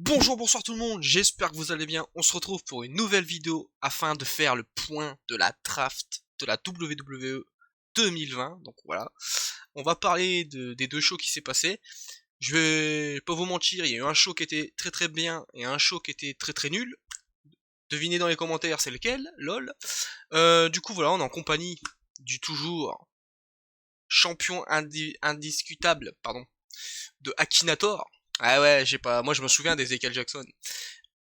Bonjour, bonsoir tout le monde, j'espère que vous allez bien. On se retrouve pour une nouvelle vidéo afin de faire le point de la draft de la WWE 2020. Donc voilà, on va parler des deux shows qui s'est passé. Je vais pas vous mentir, il y a eu un show qui était très très bien et un show qui était très très nul. Devinez dans les commentaires c'est lequel, lol. Du coup voilà, on est en compagnie du toujours champion indiscutable, pardon, de Akinator. Ah ouais, j'ai pas, moi je me souviens d'Ezekiel Jackson.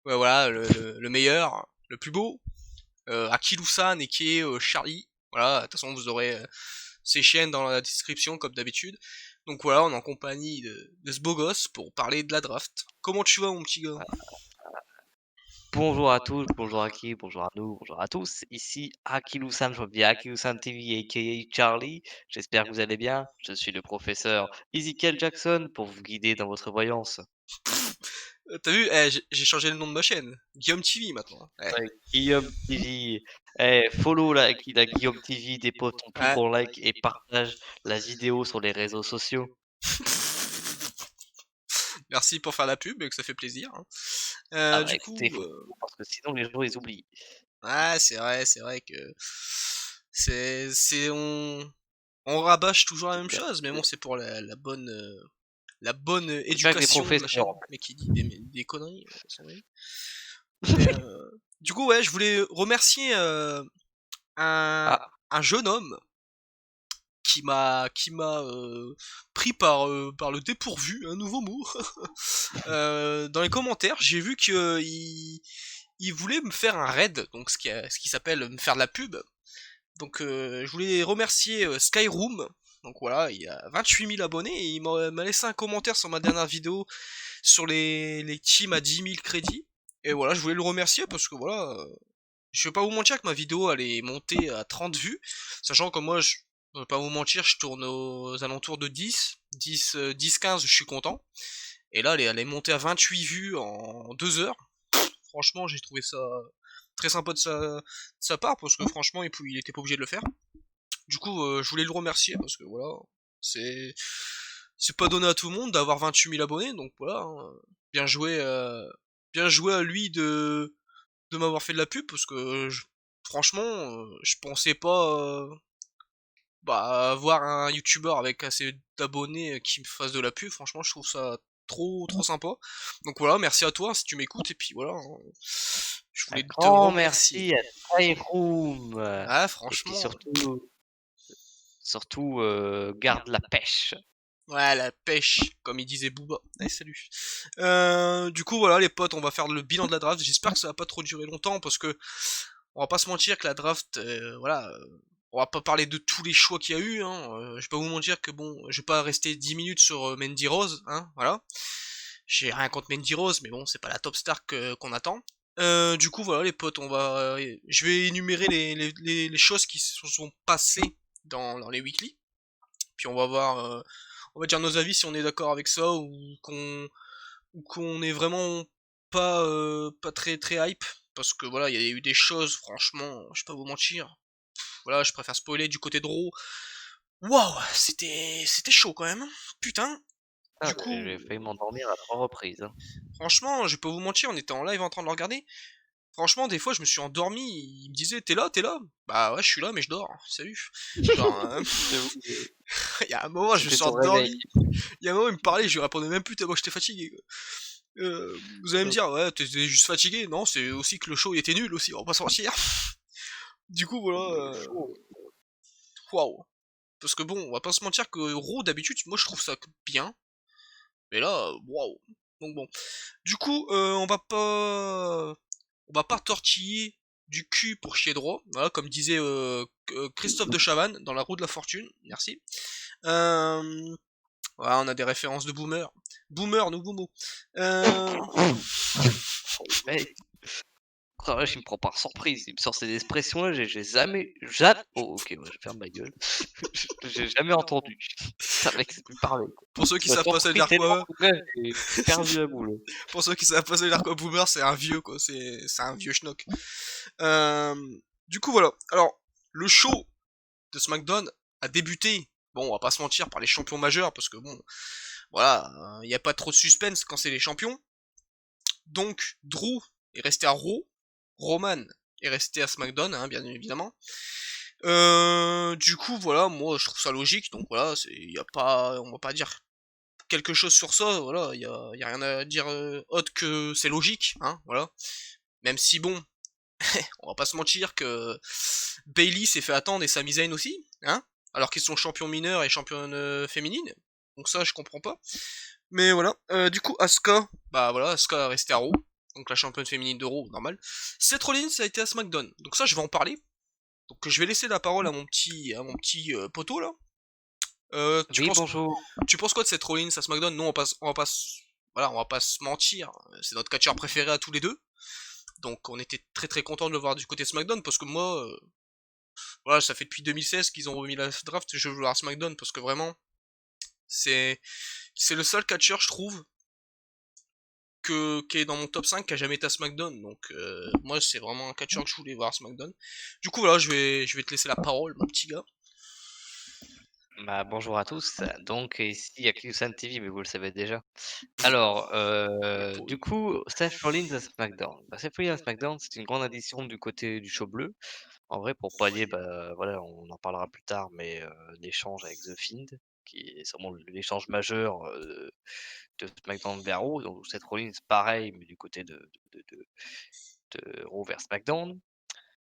Ouais, voilà, le meilleur, le plus beau, Akilu-san et qui est Charlie. Voilà, de toute façon vous aurez ses chaînes dans la description comme d'habitude. Donc voilà, on est en compagnie de ce beau gosse pour parler de la draft. Comment tu vas mon petit gars? Bonjour à tous, bonjour Aki, bonjour à nous, bonjour à tous. Ici Akilu-san, je m'appelle Akilu-san TV aka Charlie. J'espère que vous allez bien. Je suis le professeur Ezekiel Jackson pour vous guider dans votre voyance. T'as vu, j'ai changé le nom de ma chaîne. Guillaume TV maintenant. Ouais. Ouais, Guillaume TV, follow la Guillaume TV, des potes ton plus Ouais. grand like et partage la vidéo sur les réseaux sociaux. Merci pour faire la pub, que ça fait plaisir, hein. Ah bah Du écoutez, il coup, faut parce que sinon les gens ils oublient. ouais, c'est vrai que on rabâche toujours la même Super. chose, mais bon, c'est pour la bonne C'est pas que les éducation de la professeurs chaîne. en fait. Mais qui dit des conneries, sans vrai. Mais, du coup, ouais, je voulais remercier un, Ah, un jeune homme qui m'a pris par le dépourvu, un nouveau mot. Dans les commentaires, j'ai vu que il voulait me faire un raid, donc ce qui s'appelle me faire de la pub. Donc je voulais remercier Skyroom. Donc voilà, il a 28 000 abonnés et il m'a laissé un commentaire sur ma dernière vidéo sur les teams à 10 000 crédits. Et voilà, je voulais le remercier parce que voilà, je vais pas vous mentir que ma vidéo elle est montée à 30 vues, sachant que moi je vais pas vous mentir, je tourne aux alentours de 10, 15, je suis content. Et là elle est montée à 28 vues en 2 heures. Franchement, j'ai trouvé ça très sympa de sa part parce que franchement il était pas obligé de le faire. Du coup, je voulais le remercier parce que voilà, c'est c'est pas donné à tout le monde d'avoir 28 000 abonnés, donc voilà, hein. Bien joué, bien joué à lui de m'avoir fait de la pub parce que franchement, je pensais pas avoir un youtubeur avec assez d'abonnés qui me fasse de la pub. Franchement, je trouve ça trop sympa. Donc voilà, merci à toi si tu m'écoutes et puis voilà, hein, je un voulais te grand remercier. merci à Skyroom, Ah et puis franchement, surtout, garde la pêche. ouais, la pêche, comme il disait Booba. Allez, salut. Du coup, voilà, les potes, on va faire le bilan de la draft. J'espère que ça va pas trop durer longtemps parce que on va pas se mentir que la draft, voilà, on va pas parler de tous les choix qu'il y a eu. Hein. Je vais pas vous mentir que bon, je vais pas rester 10 minutes sur Mandy Rose, hein, voilà. J'ai rien contre Mandy Rose, mais bon, c'est pas la top star qu'on attend. Du coup, voilà, les potes, je vais énumérer les choses qui se sont passées dans les weekly. Puis on va voir, on va dire nos avis si on est d'accord avec ça ou qu'on est vraiment pas très hype parce que voilà, il y a eu des choses franchement, je vais pas vous mentir. Voilà, je préfère spoiler du côté de Raw. Waouh, c'était chaud quand même. Putain. Ah, Du j'ai coup, failli m'endormir à 3 reprises, hein. franchement, je vais pas vous mentir, on était en live en train de le regarder. Franchement, des fois, je me suis endormi. Il me disait, t'es là, t'es là. Bah ouais, je suis là, mais je dors. Salut. Genre, J'avoue, il y a un moment, je me c'était suis ton réveil. endormi. Il y a un moment, il me parlait, je lui répondais même plus tellement j'étais fatigué. Vous allez me dire, ouais, t'es juste fatigué. Non, c'est aussi que le show il était nul aussi, on va pas se mentir. Du coup, voilà, Le show, waouh. Parce que bon, on va pas se mentir que Raw, d'habitude, moi je trouve ça bien. Mais là, waouh. Donc bon. Du coup, on va pas tortiller du cul pour chier droit. Voilà, comme disait Christophe de Chavannes dans La Roue de la Fortune. Merci. Euh, voilà, on a des références de boomer. Boomer, nouveau mot. Euh, mec, oh la vache, il me prend par surprise. Il me sort ces expressions-là, j'ai jamais oh OK, ouais, je ferme ma gueule. J'ai jamais entendu. Putain mec, c'est plus parler, quoi. pour ceux Tu qui m'as savent pas ça veut surpris dire tellement quoi, que là, j'ai perdu la boule. pour ceux qui savent pas ça veut dire quoi, boomer, c'est un vieux quoi, c'est un vieux schnock. Euh, du coup voilà. Alors le show de SmackDown a débuté. Bon, on va pas se mentir par les champions majeurs parce que bon, voilà, il n'y a pas trop de suspense quand c'est les champions. Donc, Drew est resté à Raw, Roman est resté à SmackDown, hein, bien évidemment. Du coup, voilà, moi je trouve ça logique, donc voilà, y a pas, on va pas dire quelque chose sur ça, voilà, y a rien à dire autre que c'est logique, hein, voilà. Même si bon, on va pas se mentir que Bailey s'est fait attendre et Sami Zayn aussi, hein, alors qu'ils sont champions mineurs et championnes féminines, donc ça je comprends pas. Mais voilà, du coup Asuka, bah voilà, Asuka est restée à Raw, donc la championne féminine de Raw, normal. Seth Rollins a été à SmackDown, donc ça je vais en parler. Donc je vais laisser la parole à mon petit poteau là. Tu Oui, penses bonjour. tu penses quoi de cette Rollins à SmackDown? Non, voilà, on va pas se mentir, c'est notre catcheur préféré à tous les deux. Donc on était très très content de le voir du côté SmackDown parce que moi, voilà, ça fait depuis 2016 qu'ils ont remis la draft et je veux le voir à SmackDown parce que vraiment, c'est c'est le seul catcheur, je trouve, qui est dans mon top 5 qui a jamais été à SmackDown. Donc moi, c'est vraiment un catcheur que je voulais voir à SmackDown. Du coup, voilà, je vais te laisser la parole, mon petit gars. Bah, bonjour à tous. Donc ici, il y a Kikusan TV, mais vous le savez déjà. Alors, Il est pourri. du coup, Seth Rollins à SmackDown. Bah, Seth Rollins à SmackDown, c'est une grande addition du côté du show bleu. En vrai, pour pallier, bah, voilà, on en parlera plus tard, mais l'échange avec The Fiend, qui est sûrement l'échange majeur de SmackDown vers Raw. Donc Seth Rollins, pareil, mais du côté de Raw vers SmackDown.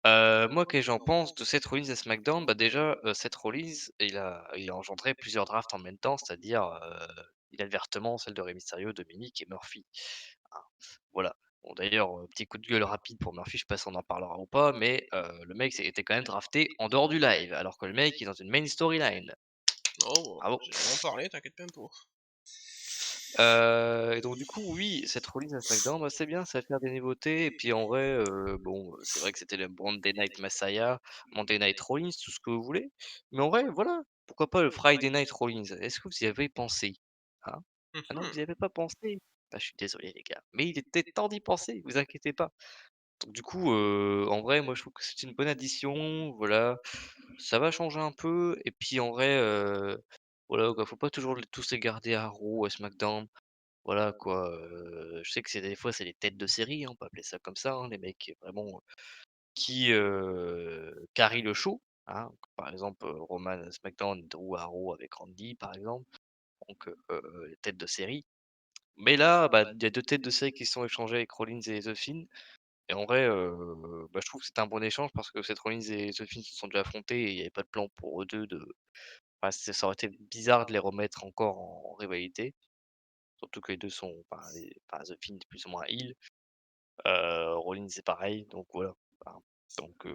Moi, que j'en pense de Seth Rollins à SmackDown? Bah, déjà, Seth Rollins, il a engendré plusieurs drafts en même temps, c'est-à-dire, inadvertement celle de Rey Mysterio, Dominic et Murphy. Hein, voilà. Bon d'ailleurs, petit coup de gueule rapide pour Murphy, je sais pas si on en parlera ou pas, mais le mec était quand même drafté en dehors du live, alors que le mec est dans une main storyline. Oh, Bravo! j'allais en parler, t'inquiète même pas. Et donc du coup, oui, cette release à SmackDown, bah, c'est bien, ça va faire des nouveautés et puis en vrai, bon, c'est vrai que c'était le Monday Night Messiah, Monday Night Rollins, tout ce que vous voulez. Mais en vrai, voilà, pourquoi pas le Friday Night Rollins? Est-ce que vous y avez pensé? Hein? Ah non, vous y avez pas pensé? Bah, je suis désolé les gars, mais il était temps d'y penser, vous inquiétez pas. Donc du coup, en vrai, moi je trouve que c'est une bonne addition, voilà, ça va changer un peu et puis en vrai, voilà quoi, faut pas toujours tous les garder à Raw, à SmackDown. Voilà quoi, je sais que c'est des fois c'est des têtes de série, hein, on peut appeler ça comme ça, hein, les mecs vraiment qui, carry le show, hein. Par exemple, Roman à SmackDown, Drew à Raw avec Randy par exemple, donc les têtes de série. Mais là, bah, il y a 2 têtes de série qui se sont échangées avec Rollins et The Fiend et en vrai, bah, je trouve que c'était un bon échange parce que Seth Rollins et The Fiend se sont déjà affrontés et il y avait pas de plan pour eux 2 de enfin ça aurait été bizarre de les remettre encore en rivalité. Surtout que les 2 sont enfin The Fiend est plus ou moins heel, Rollins c'est pareil, donc voilà. Enfin, donc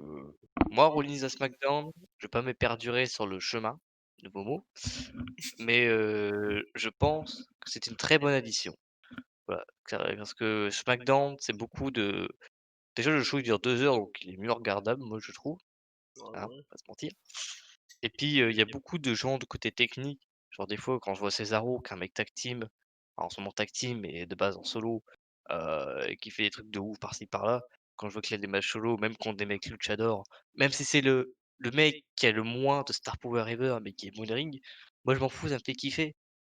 moi Rollins à SmackDown, je vais pas me perdurer sur le chemin, nouveau mot, mais je pense que c'est une très bonne addition. Voilà, parce que SmackDown, c'est beaucoup de déjà le show il dure 2 heures, donc il est mieux regardable, moi je trouve, Ouais, hein, ouais. pas se mentir. Et puis, il y a beaucoup de gens de côté technique, genre des fois quand je vois Cesaro qui est un mec tag team, enfin, en ce moment tag team et de base en solo, et qui fait des trucs de ouf par-ci par-là, quand je vois qu'il y a des matchs solo, même contre des mecs luchadors, même si c'est le mec qui a le moins de star power ever, mais qui est bon in ring, moi je m'en fous, ça me fait kiffer.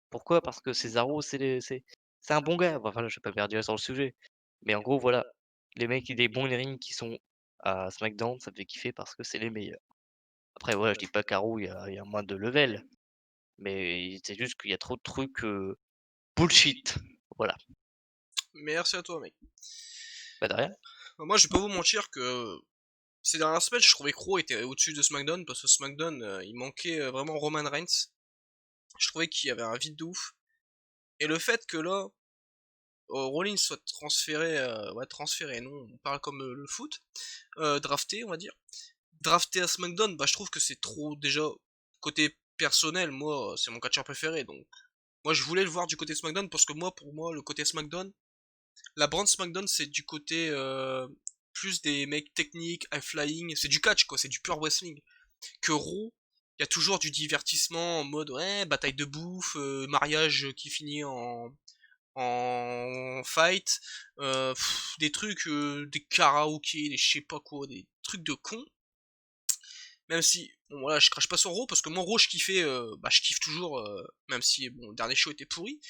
Pourquoi? Parce que Cesaro c'est un bon gars, enfin là je vais pas perdu sur le sujet, mais en gros voilà, les mecs des bons in ring qui sont à SmackDown, ça me fait kiffer parce que c'est les meilleurs. Après voilà, je dis pas qu'à Raw il y a moins de level, mais c'est juste qu'il y a trop de trucs, bullshit. Voilà. Merci à toi, mec. Bah, de rien. Moi, je vais pas vous mentir que ces dernières semaines, je trouvais que Raw était au-dessus de SmackDown parce que SmackDown, il manquait vraiment Roman Reigns. Je trouvais qu'il y avait un vide de ouf. Et le fait que là, Rollins soit transféré, ouais, transféré, non, on parle comme le foot, drafté, on va dire. Drafté à SmackDown, bah, je trouve que c'est trop, déjà, côté personnel, moi, c'est mon catcheur préféré, donc. Moi, je voulais le voir du côté SmackDown parce que moi, pour moi, le côté SmackDown, la brand SmackDown, c'est du côté plus des mecs techniques, high flying, c'est du catch quoi, c'est du pure wrestling. Que Raw, il y a toujours du divertissement en mode ouais, bataille de bouffe, mariage qui finit en fight, des trucs, des karaokés, des je sais pas quoi, des trucs de con. Même si, bon voilà, je crache pas sur Raw parce que moi Raw je kiffais, bah je kiffe toujours, même si bon le dernier show était pourri.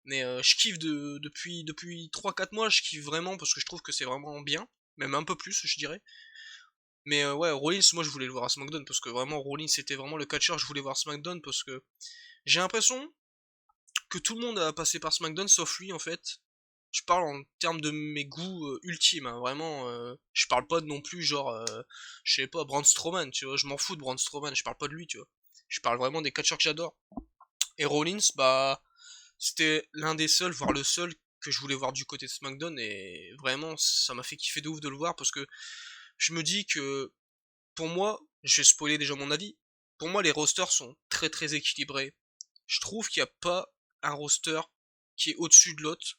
Mais je kiffe depuis 3-4 mois, je kiffe vraiment parce que je trouve que c'est vraiment bien. Même un peu plus, je dirais. Mais ouais, Rollins, moi je voulais le voir à SmackDown parce que vraiment Rollins c'était vraiment le catcheur que je voulais voir à SmackDown parce que j'ai l'impression que tout le monde a passé par SmackDown sauf lui en fait. Je parle en termes de mes goûts ultimes, hein, vraiment. Je parle pas de non plus genre, je sais pas, Braun Strowman, tu vois. Je m'en fous de Braun Strowman, je parle pas de lui, tu vois. Je parle vraiment des catcheurs que j'adore. Et Rollins, bah, c'était l'un des seuls, voire le seul que je voulais voir du côté de SmackDown et vraiment ça m'a fait kiffer de ouf de le voir parce que je me dis que pour moi, je vais spoiler déjà mon avis. Pour moi, les rosters sont très très équilibrés. Je trouve qu'il n'y a pas un roster qui est au-dessus de l'autre.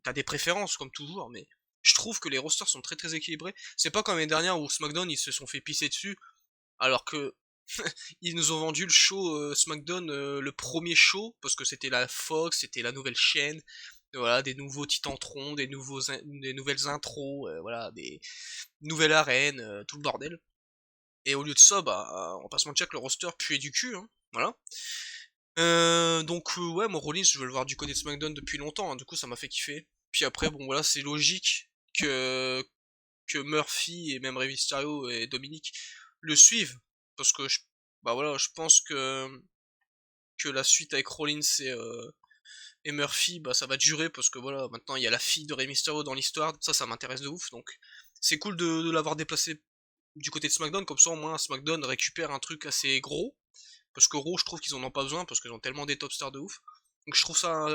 T'as des préférences comme toujours, mais je trouve que les rosters sont très très équilibrés. C'est pas comme l'année dernière où SmackDown ils se sont fait pisser dessus, alors que ils nous ont vendu le show SmackDown, le premier show, parce que c'était la Fox, c'était la nouvelle chaîne, voilà, des nouveaux Titantrons, des nouvelles intros, voilà, des nouvelles arènes, tout le bordel. Et au lieu de ça, bah, on va pas se mentir que le roster puait du cul, hein, voilà. Donc ouais, mon Rollins, je veux le voir du côté de SmackDown depuis longtemps, hein, du coup ça m'a fait kiffer. Puis après, bon voilà, c'est logique que Murphy et même Rey Mysterio et Dominique le suivent, parce que bah voilà, je pense que la suite avec Rollins et Murphy, bah ça va durer, parce que voilà, maintenant il y a la fille de Rey Mysterio dans l'histoire, ça m'intéresse de ouf, donc c'est cool de l'avoir déplacé du côté de SmackDown, comme ça au moins SmackDown récupère un truc assez gros, parce que Raw, je trouve qu'ils en ont pas besoin, parce qu'ils ont tellement des top stars de ouf. Donc je trouve ça,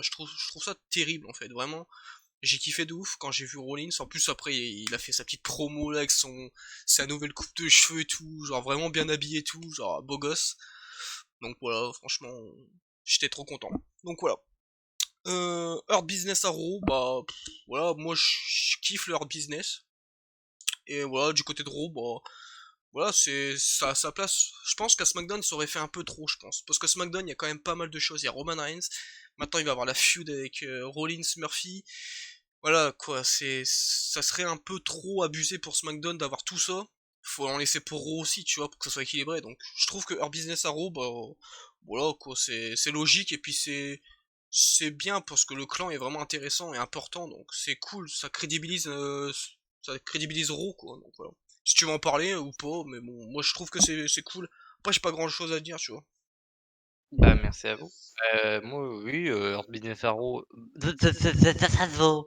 je trouve ça terrible en fait, vraiment. J'ai kiffé de ouf quand j'ai vu Rollins. En plus après il a fait sa petite promo là avec sa nouvelle coupe de cheveux et tout, genre vraiment bien habillé et tout, genre beau gosse. Donc voilà, franchement, j'étais trop content. Donc voilà. Hurt Business à Raw, bah voilà, moi je kiffe le Hurt Business. Et voilà, du côté de Raw, bah voilà, c'est ça à sa place. Je pense qu'à SmackDown, ça aurait fait un peu trop, je pense. Parce que SmackDown, il y a quand même pas mal de choses. Il y a Roman Reigns. Maintenant, il va avoir la feud avec Rollins, Murphy. Voilà, quoi. Ça serait un peu trop abusé pour SmackDown d'avoir tout ça. Faut en laisser pour Raw aussi, tu vois, pour que ça soit équilibré. Donc, je trouve que Hurt Business à Raw, bah, voilà, quoi. C'est logique et puis c'est bien parce que le clan est vraiment intéressant et important. Donc, c'est cool. Ça crédibilise Raw, quoi. Donc, voilà. Si tu veux en parler ou pas, mais bon, moi je trouve que c'est cool. Après, j'ai pas grand chose à dire, tu vois. Bah, merci à vous. Moi, oui, Hors Business Arrow, ça se vaut.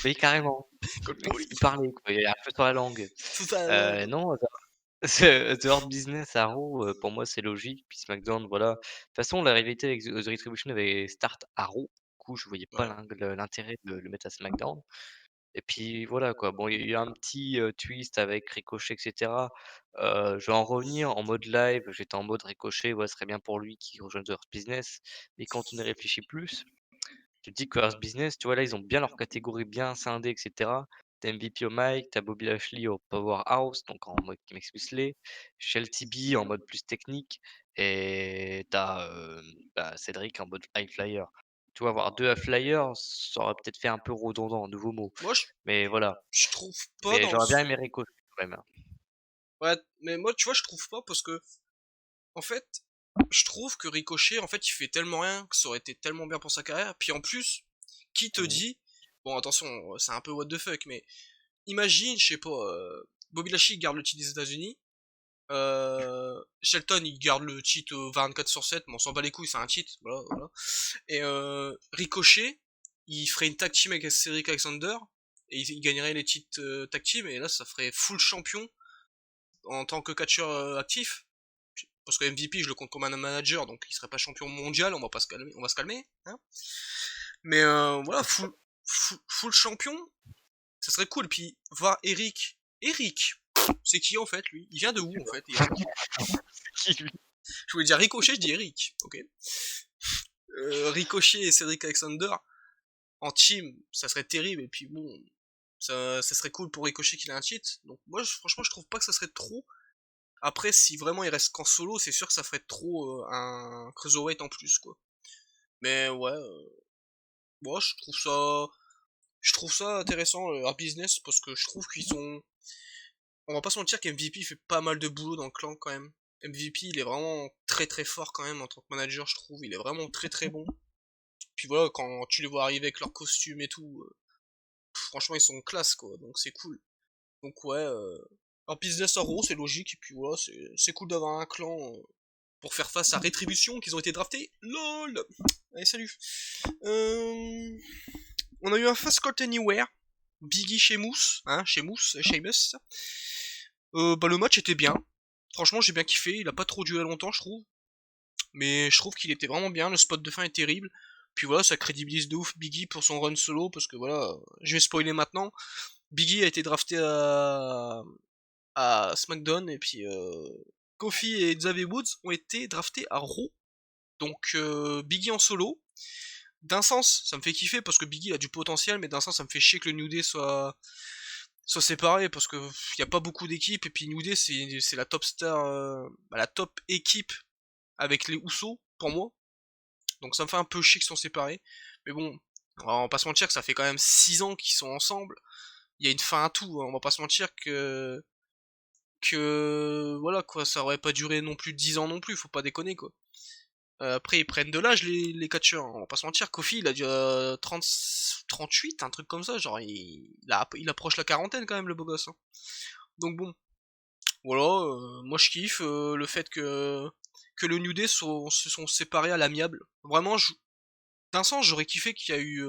Oui, carrément. Code Le mec, poli. il parlait, quoi, il avait un peu sur la langue. Tout ça, Non, The Hurt Business Arrow, pour moi, c'est logique. Puis SmackDown, voilà. De toute façon, la rivalité avec The Retribution avait start à Raw. Du coup, je voyais pas ouais. l'intérêt de le mettre à SmackDown. Et puis voilà quoi, bon il y a eu un petit, twist avec Ricochet et cetera. Je vais en revenir en mode live, j'étais en mode Ricochet, ouais, ce serait bien pour lui qu'il rejoigne The Hurt Business. Mais quand on y réfléchit plus, tu te dis que Hurt Business, tu vois, là, ils ont bien leur catégorie bien scindée et cetera. Tu MVP au mic, tu Bobby Lashley au Powerhouse, donc en mode Max Wesley, Shelty B en mode plus technique et tu as, bah, Cédric en mode high flyer. Tu vois, avoir 2 high flyers, ça aurait peut-être fait un peu redondant, un nouveau mot. Moi, Mais voilà, je trouve pas mais dans le. j'aurais bien aimé Ricochet quand même, hein. Ouais, mais moi, tu vois, je trouve pas parce que, en fait, je trouve que Ricochet, en fait, il fait tellement rien que ça aurait été tellement bien pour sa carrière. Puis en plus, qui te Mmh. dit. Bon, attention, c'est un peu what the fuck, mais imagine, je sais pas, Bobby Lashley garde le titre des États-Unis. Shelton il garde le titre 24/7, mais on s'en bat les couilles, c'est un titre, voilà, voilà. Et Ricochet, il ferait une tag team avec Cedric Alexander, et il gagnerait les titres tag team, et là ça ferait full champion en tant que catcheur actif. Parce que MVP je le compte comme un manager, donc il serait pas champion mondial, on va pas se calmer, on va se calmer, hein. Mais voilà, full champion, ça serait cool. Puis voir Eric, c'est qui en fait lui? Il vient de où en fait, Eric? Qui lui? Je voulais dire Ricochet, je dis Eric, ok. Ricochet et Cedric Alexander en team, ça serait terrible. Et puis bon, ça serait cool pour Ricochet qu'il ait un cheat. Donc moi, franchement, je trouve pas que ça serait trop. Après, si vraiment il reste qu'en solo, c'est sûr que ça ferait trop un cruiserweight en plus, quoi. Mais ouais, moi je trouve ça intéressant leur business parce que je trouve qu'ils ont. On va pas se mentir qu'MVP fait pas mal de boulot dans le clan quand même. MVP, il est vraiment très très fort quand même en tant que manager, je trouve. Il est vraiment très très bon. Puis voilà, quand tu les vois arriver avec leurs costumes et tout, franchement ils sont classe quoi, donc c'est cool. Donc ouais, un business à gros, c'est logique, et puis voilà, c'est cool d'avoir un clan pour faire face à Rétribution, qu'ils ont été draftés. LOL. Allez, salut. On a eu un Fast Call Anywhere, Biggie chez Mousse, hein, chez Mousse, Sheamus. Bah le match était bien. Franchement, j'ai bien kiffé, il a pas trop duré longtemps, je trouve. Mais je trouve qu'il était vraiment bien, le spot de fin est terrible. Puis voilà, ça crédibilise de ouf Biggie pour son run solo, parce que voilà, je vais spoiler maintenant. Biggie a été drafté à SmackDown, et puis Kofi et Xavier Woods ont été draftés à Raw. Donc Biggie en solo. D'un sens, ça me fait kiffer parce que Biggie a du potentiel, mais d'un sens, ça me fait chier que le New Day soit séparé parce que y a pas beaucoup d'équipes, et puis New Day c'est la top star, la top équipe avec les Usos pour moi. Donc ça me fait un peu chier qu'ils sont séparés. Mais bon, on va pas se mentir que ça fait quand même 6 ans qu'ils sont ensemble. Il y a une fin à tout, hein. On va pas se mentir que voilà quoi, ça aurait pas duré non plus 10 ans non plus, faut pas déconner quoi. Après ils prennent de l'âge les catcheurs, hein. On va pas se mentir, Kofi il a déjà 30, 38, un truc comme ça, genre il approche la quarantaine quand même le beau gosse, hein. Donc bon, voilà, moi je kiffe le fait que le New Day se sont séparés à l'amiable. Vraiment, d'un sens j'aurais kiffé qu'il y a eu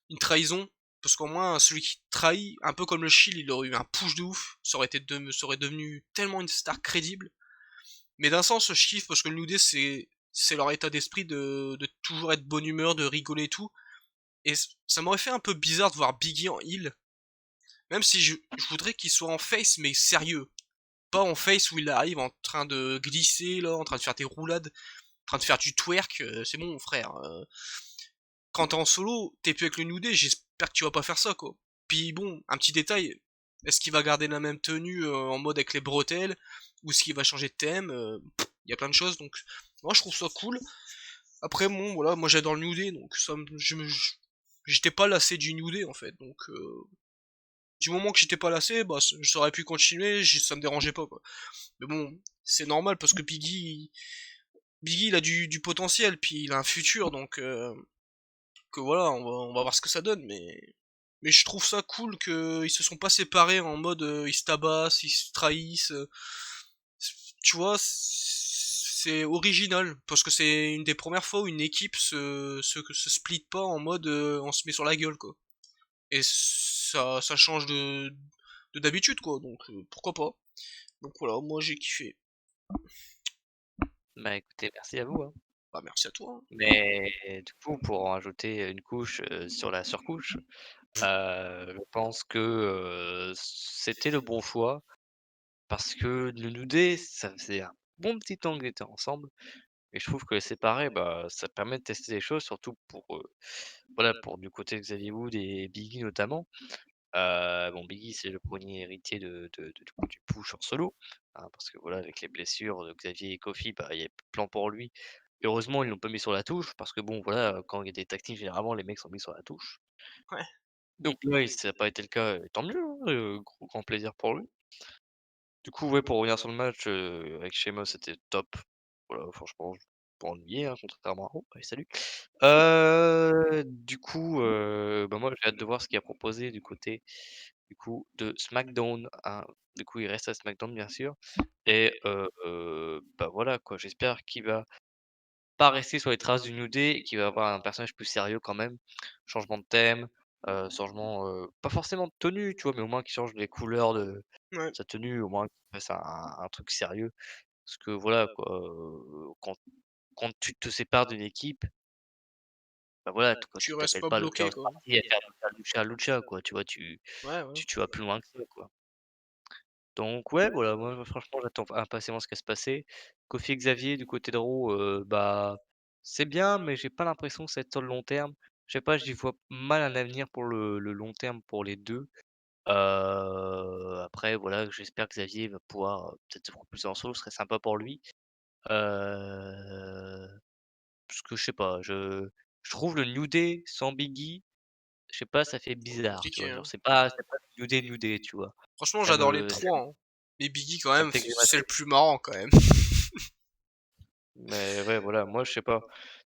une trahison, parce qu'au moins celui qui trahit, un peu comme le Shield, il aurait eu un push de ouf, ça aurait devenu tellement une star crédible. Mais d'un sens, je kiffe parce que le New Day, c'est leur état d'esprit de toujours être bonne humeur, de rigoler et tout. Et ça m'aurait fait un peu bizarre de voir Biggie en heel, même si je voudrais qu'il soit en face, mais sérieux. Pas en face où il arrive en train de glisser, là, en train de faire des roulades, en train de faire du twerk, c'est bon, frère. Quand t'es en solo, t'es plus avec le New Day, j'espère que tu vas pas faire ça, quoi. Puis bon, un petit détail, est-ce qu'il va garder la même tenue en mode avec les bretelles, ou est-ce qu'il va changer de thème? Il y a plein de choses, donc moi je trouve ça cool. Après bon, voilà, moi j'adore le New Day, donc j'étais pas lassé du New Day en fait, donc du moment que j'étais pas lassé, bah ça aurait pu continuer, ça me dérangeait pas quoi. Mais bon, c'est normal parce que Biggie il a du potentiel, puis il a un futur, donc que voilà, on va voir ce que ça donne, mais je trouve ça cool qu'ils se sont pas séparés en mode ils se tabassent, ils se trahissent. Tu vois, c'est original parce que c'est une des premières fois où une équipe se split pas en mode on se met sur la gueule quoi. Et ça change de d'habitude quoi, donc pourquoi pas. Donc voilà, moi j'ai kiffé. Bah écoutez, merci à vous, hein. Bah merci à toi, hein. Mais du coup, pour en rajouter une couche sur la surcouche, je pense que c'était le bon choix parce que le New Day, ça faisait un bon petit temps qu'ils étaient ensemble et je trouve que les séparer, bah, ça permet de tester des choses, surtout pour, voilà, pour du côté de Xavier Wood et Biggie notamment. Bon, Biggie, c'est le premier héritier du coup, du push en solo, hein, parce que voilà, avec les blessures de Xavier et Kofi, bah, il y a plus de plan pour lui. Heureusement, ils l'ont pas mis sur la touche, parce que bon, voilà, quand il y a des tag teams, généralement, les mecs sont mis sur la touche. Ouais, Donc là, ça n'a pas été le cas, et tant mieux, hein, grand plaisir pour lui. Du coup, ouais, pour revenir sur le match, avec Sheamus, c'était top. Voilà, franchement, pas ennuyé, hein, contrairement à Raw. Allez, salut. Du coup, bah, moi, j'ai hâte de voir ce qu'il a proposé du côté, du coup, de SmackDown, hein. Du coup, il reste à SmackDown, bien sûr et bah, voilà, quoi. J'espère qu'il va pas rester sur les traces du New Day et qu'il va avoir un personnage plus sérieux quand même. Changement de thème, changement, pas forcément de tenue, tu vois? Mais au moins qu'il change les couleurs de ouais, sa tenue, au moins qu'il fasse un truc sérieux. Parce que voilà, quoi, quand tu te sépares d'une équipe, bah, voilà, t quoi, tu tu restes t'appelles pas pas le bloqué Chaos quoi. Party à faire lucha lucha, quoi, tu vois? Ouais, ouais. Tu vas plus loin que ça, quoi. Donc ouais, voilà, moi franchement j'attends impatiemment ce qui va se passer. Kofi et Xavier du côté de Raw, bah, c'est bien, mais j'ai pas l'impression que ça va être sur le long terme. Je sais pas, j'y vois mal un avenir pour le long terme pour les 2. Après voilà, j'espère que Xavier va pouvoir, peut-être se propulser en solo, ce serait sympa pour lui. Heu, Parce que je sais pas, je trouve le New Day sans Biggie, je sais pas, ça fait bizarre, tu Compliqué, vois? Genre hein. c'est pas New Day, tu vois? Franchement, j'adore les Ça trois, hein. Mais Biggie, quand ça me même, fait c'est grimacer. le plus marrant, quand même. Mais ouais, voilà, moi je sais pas.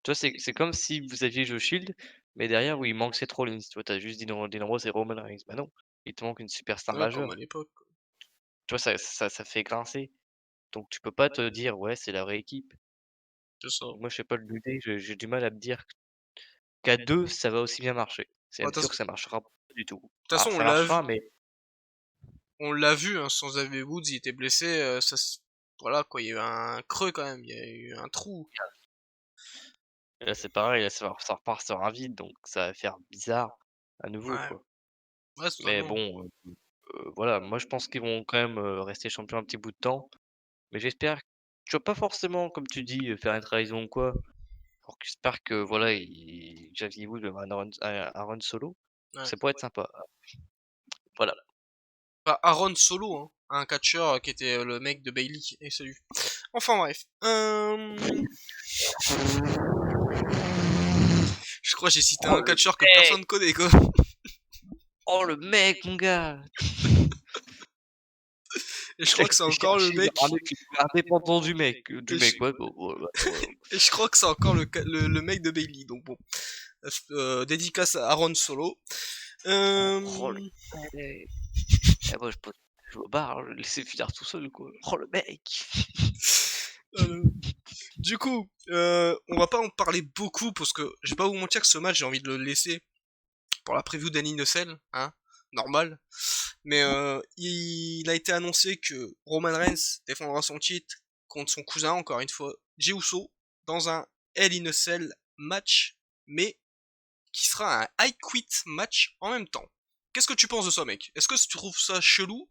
Tu vois, c'est comme si vous aviez The Shield, mais derrière où il manque Seth Rollins, tu vois? Tu juste Dean Ambrose et Roman Reigns. Bah non, il te manque une superstar Ouais, comme majeure. à l'époque, quoi. Tu vois, ça fait grincer. Donc tu peux pas te dire: «Ouais, c'est la vraie équipe». C'est ça. Donc moi, je sais pas, le New Day, j'ai du mal à me dire qu'à 2 ça va aussi bien marcher. C'est Ouais, même sûr que ça marchera pas du tout. toute façon, Alors ça marchera, mais on l'a vu, hein, sans Xavier Woods, il était blessé, voilà quoi, il y a eu un creux quand même, il y a eu un trou. là, c'est pareil, là, ça repart sur un vide, donc ça va faire bizarre à nouveau, Ouais, quoi. ouais, Mais totalement. bon, voilà, moi je pense qu'ils vont quand même, rester champions un petit bout de temps, mais j'espère, tu vois, pas forcément comme tu dis, faire une trahison ou quoi. Alors j'espère que voilà, Xavier Woods aura un run solo, Ouais. ça pourrait être sympa. Voilà. Bah, Aaron Solo, hein, un catcheur qui était le mec de Bailey, et salut. Enfin bref. Je crois que j'ai cité Oh un le catcheur que mec! personne connaît, quoi. Oh le mec, mon gars! Et je Je crois que c'est je encore le cherchais mec. un mec indépendant Et je, ouais, bon, ouais, ouais. et je crois que c'est encore le mec de Bailey, donc bon. Dédicace à Aaron Solo. Oh le Euh... mec! Eh moi je me barre, je vais le laisser finir tout seul, quoi. Oh le mec! euh, Du coup, on va pas en parler beaucoup parce que je vais pas vous mentir que ce match j'ai envie de le laisser pour la preview d'Annie Nussel, hein, normal. Mais il a été annoncé que Roman Reigns défendra son titre contre son cousin, encore une fois, Jey Uso, dans un Hell in a Cell match, mais qui sera un I Quit match en même temps. Qu'est-ce que tu penses de ça, mec? Est-ce que tu trouves ça chelou?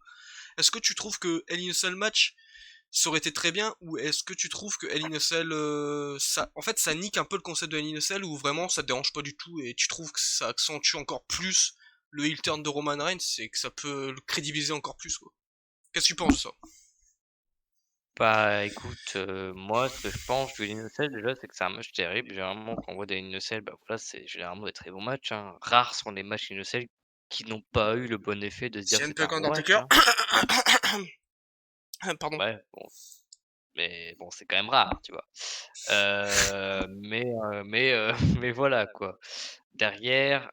Est-ce que tu trouves que Hell in a Cell match ça aurait été très bien, ou est-ce que tu trouves que Hell in a Cell, ça, en fait, ça nique un peu le concept de Hell in a Cell, ou vraiment ça te dérange pas du tout, et tu trouves que ça accentue encore plus le heel turn de Roman Reigns, et que ça peut le crédibiliser encore plus, quoi. Qu'est-ce que tu penses de ça? Bah, écoute, moi, ce que je pense du Hell in a Cell, déjà, c'est que c'est un match terrible. Généralement, quand on voit des Hell in a Cell, bah, voilà, c'est généralement des très bons matchs, hein. Rares sont les matchs Hell in a Cell qui n'ont pas eu le bon effet de se dire que CM c'était un Punk bon match, Undertaker. hein. Pardon. Ouais, bon, mais bon, c'est quand même rare, tu vois? Mais voilà, quoi. Derrière,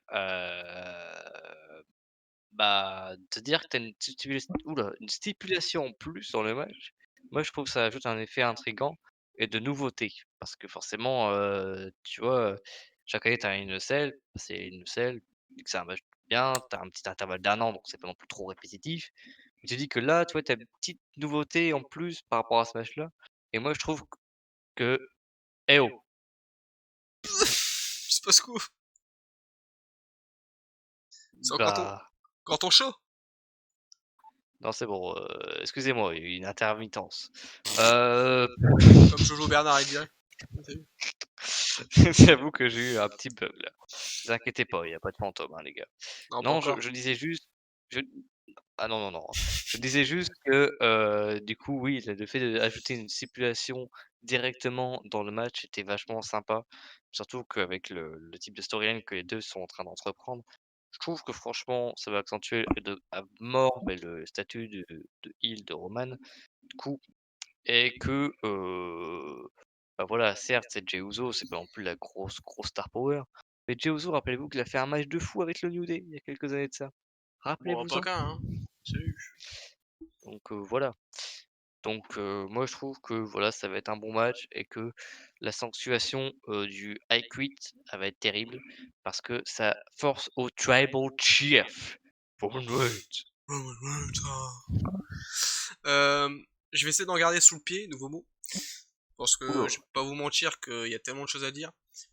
bah, te dire que tu as une stipulation en plus dans le match, moi je trouve que ça ajoute un effet intriguant et de nouveauté. Parce que forcément, tu vois, chaque année tu as une selle, c'est une selle, vu que c'est un match bien, tu as un petit intervalle d'un an, donc c'est pas non plus trop répétitif. Je te dis que là, tu vois, tu as une petite nouveauté en plus par rapport à ce match-là et moi je trouve que eh oh, Il se passe quoi? C'est encore bah, ton chat? non c'est bon, excusez-moi, il y a eu une intermittence. Heu Comme Jojo Bernard, il dirait. J'avoue que j'ai eu un petit bug là. Vous inquiétez pas, il y a pas de fantôme, hein, les gars. Non, pas Non, encore. je disais juste je ah non, non, non. Je disais juste que, du coup, oui, le fait d'ajouter une stipulation directement dans le match était vachement sympa. Surtout qu'avec le type de storyline que les 2 sont en train d'entreprendre, je trouve que franchement, ça va accentuer à mort, beh, le statut de heel de Roman. Du coup et que, bah, voilà, certes, c'est Jey Uso, c'est pas non plus la grosse star power, mais Jey Uso, rappelez-vous qu'il a fait un match de fou avec le New Day, il y a quelques années de ça. Bon, pas Rappelez-vous-en. qu'un, hein. Salut. Donc voilà. Donc moi, je trouve que, voilà, ça va être un bon match et que la sanctuation, du I Quit, elle va être terrible parce que ça force au tribal chief. Roman Reigns. Euh, je vais essayer d'en garder sous le pied, nouveau mot. Parce Ouh que là. je vais pas vous mentir qu'il y a tellement de choses à dire.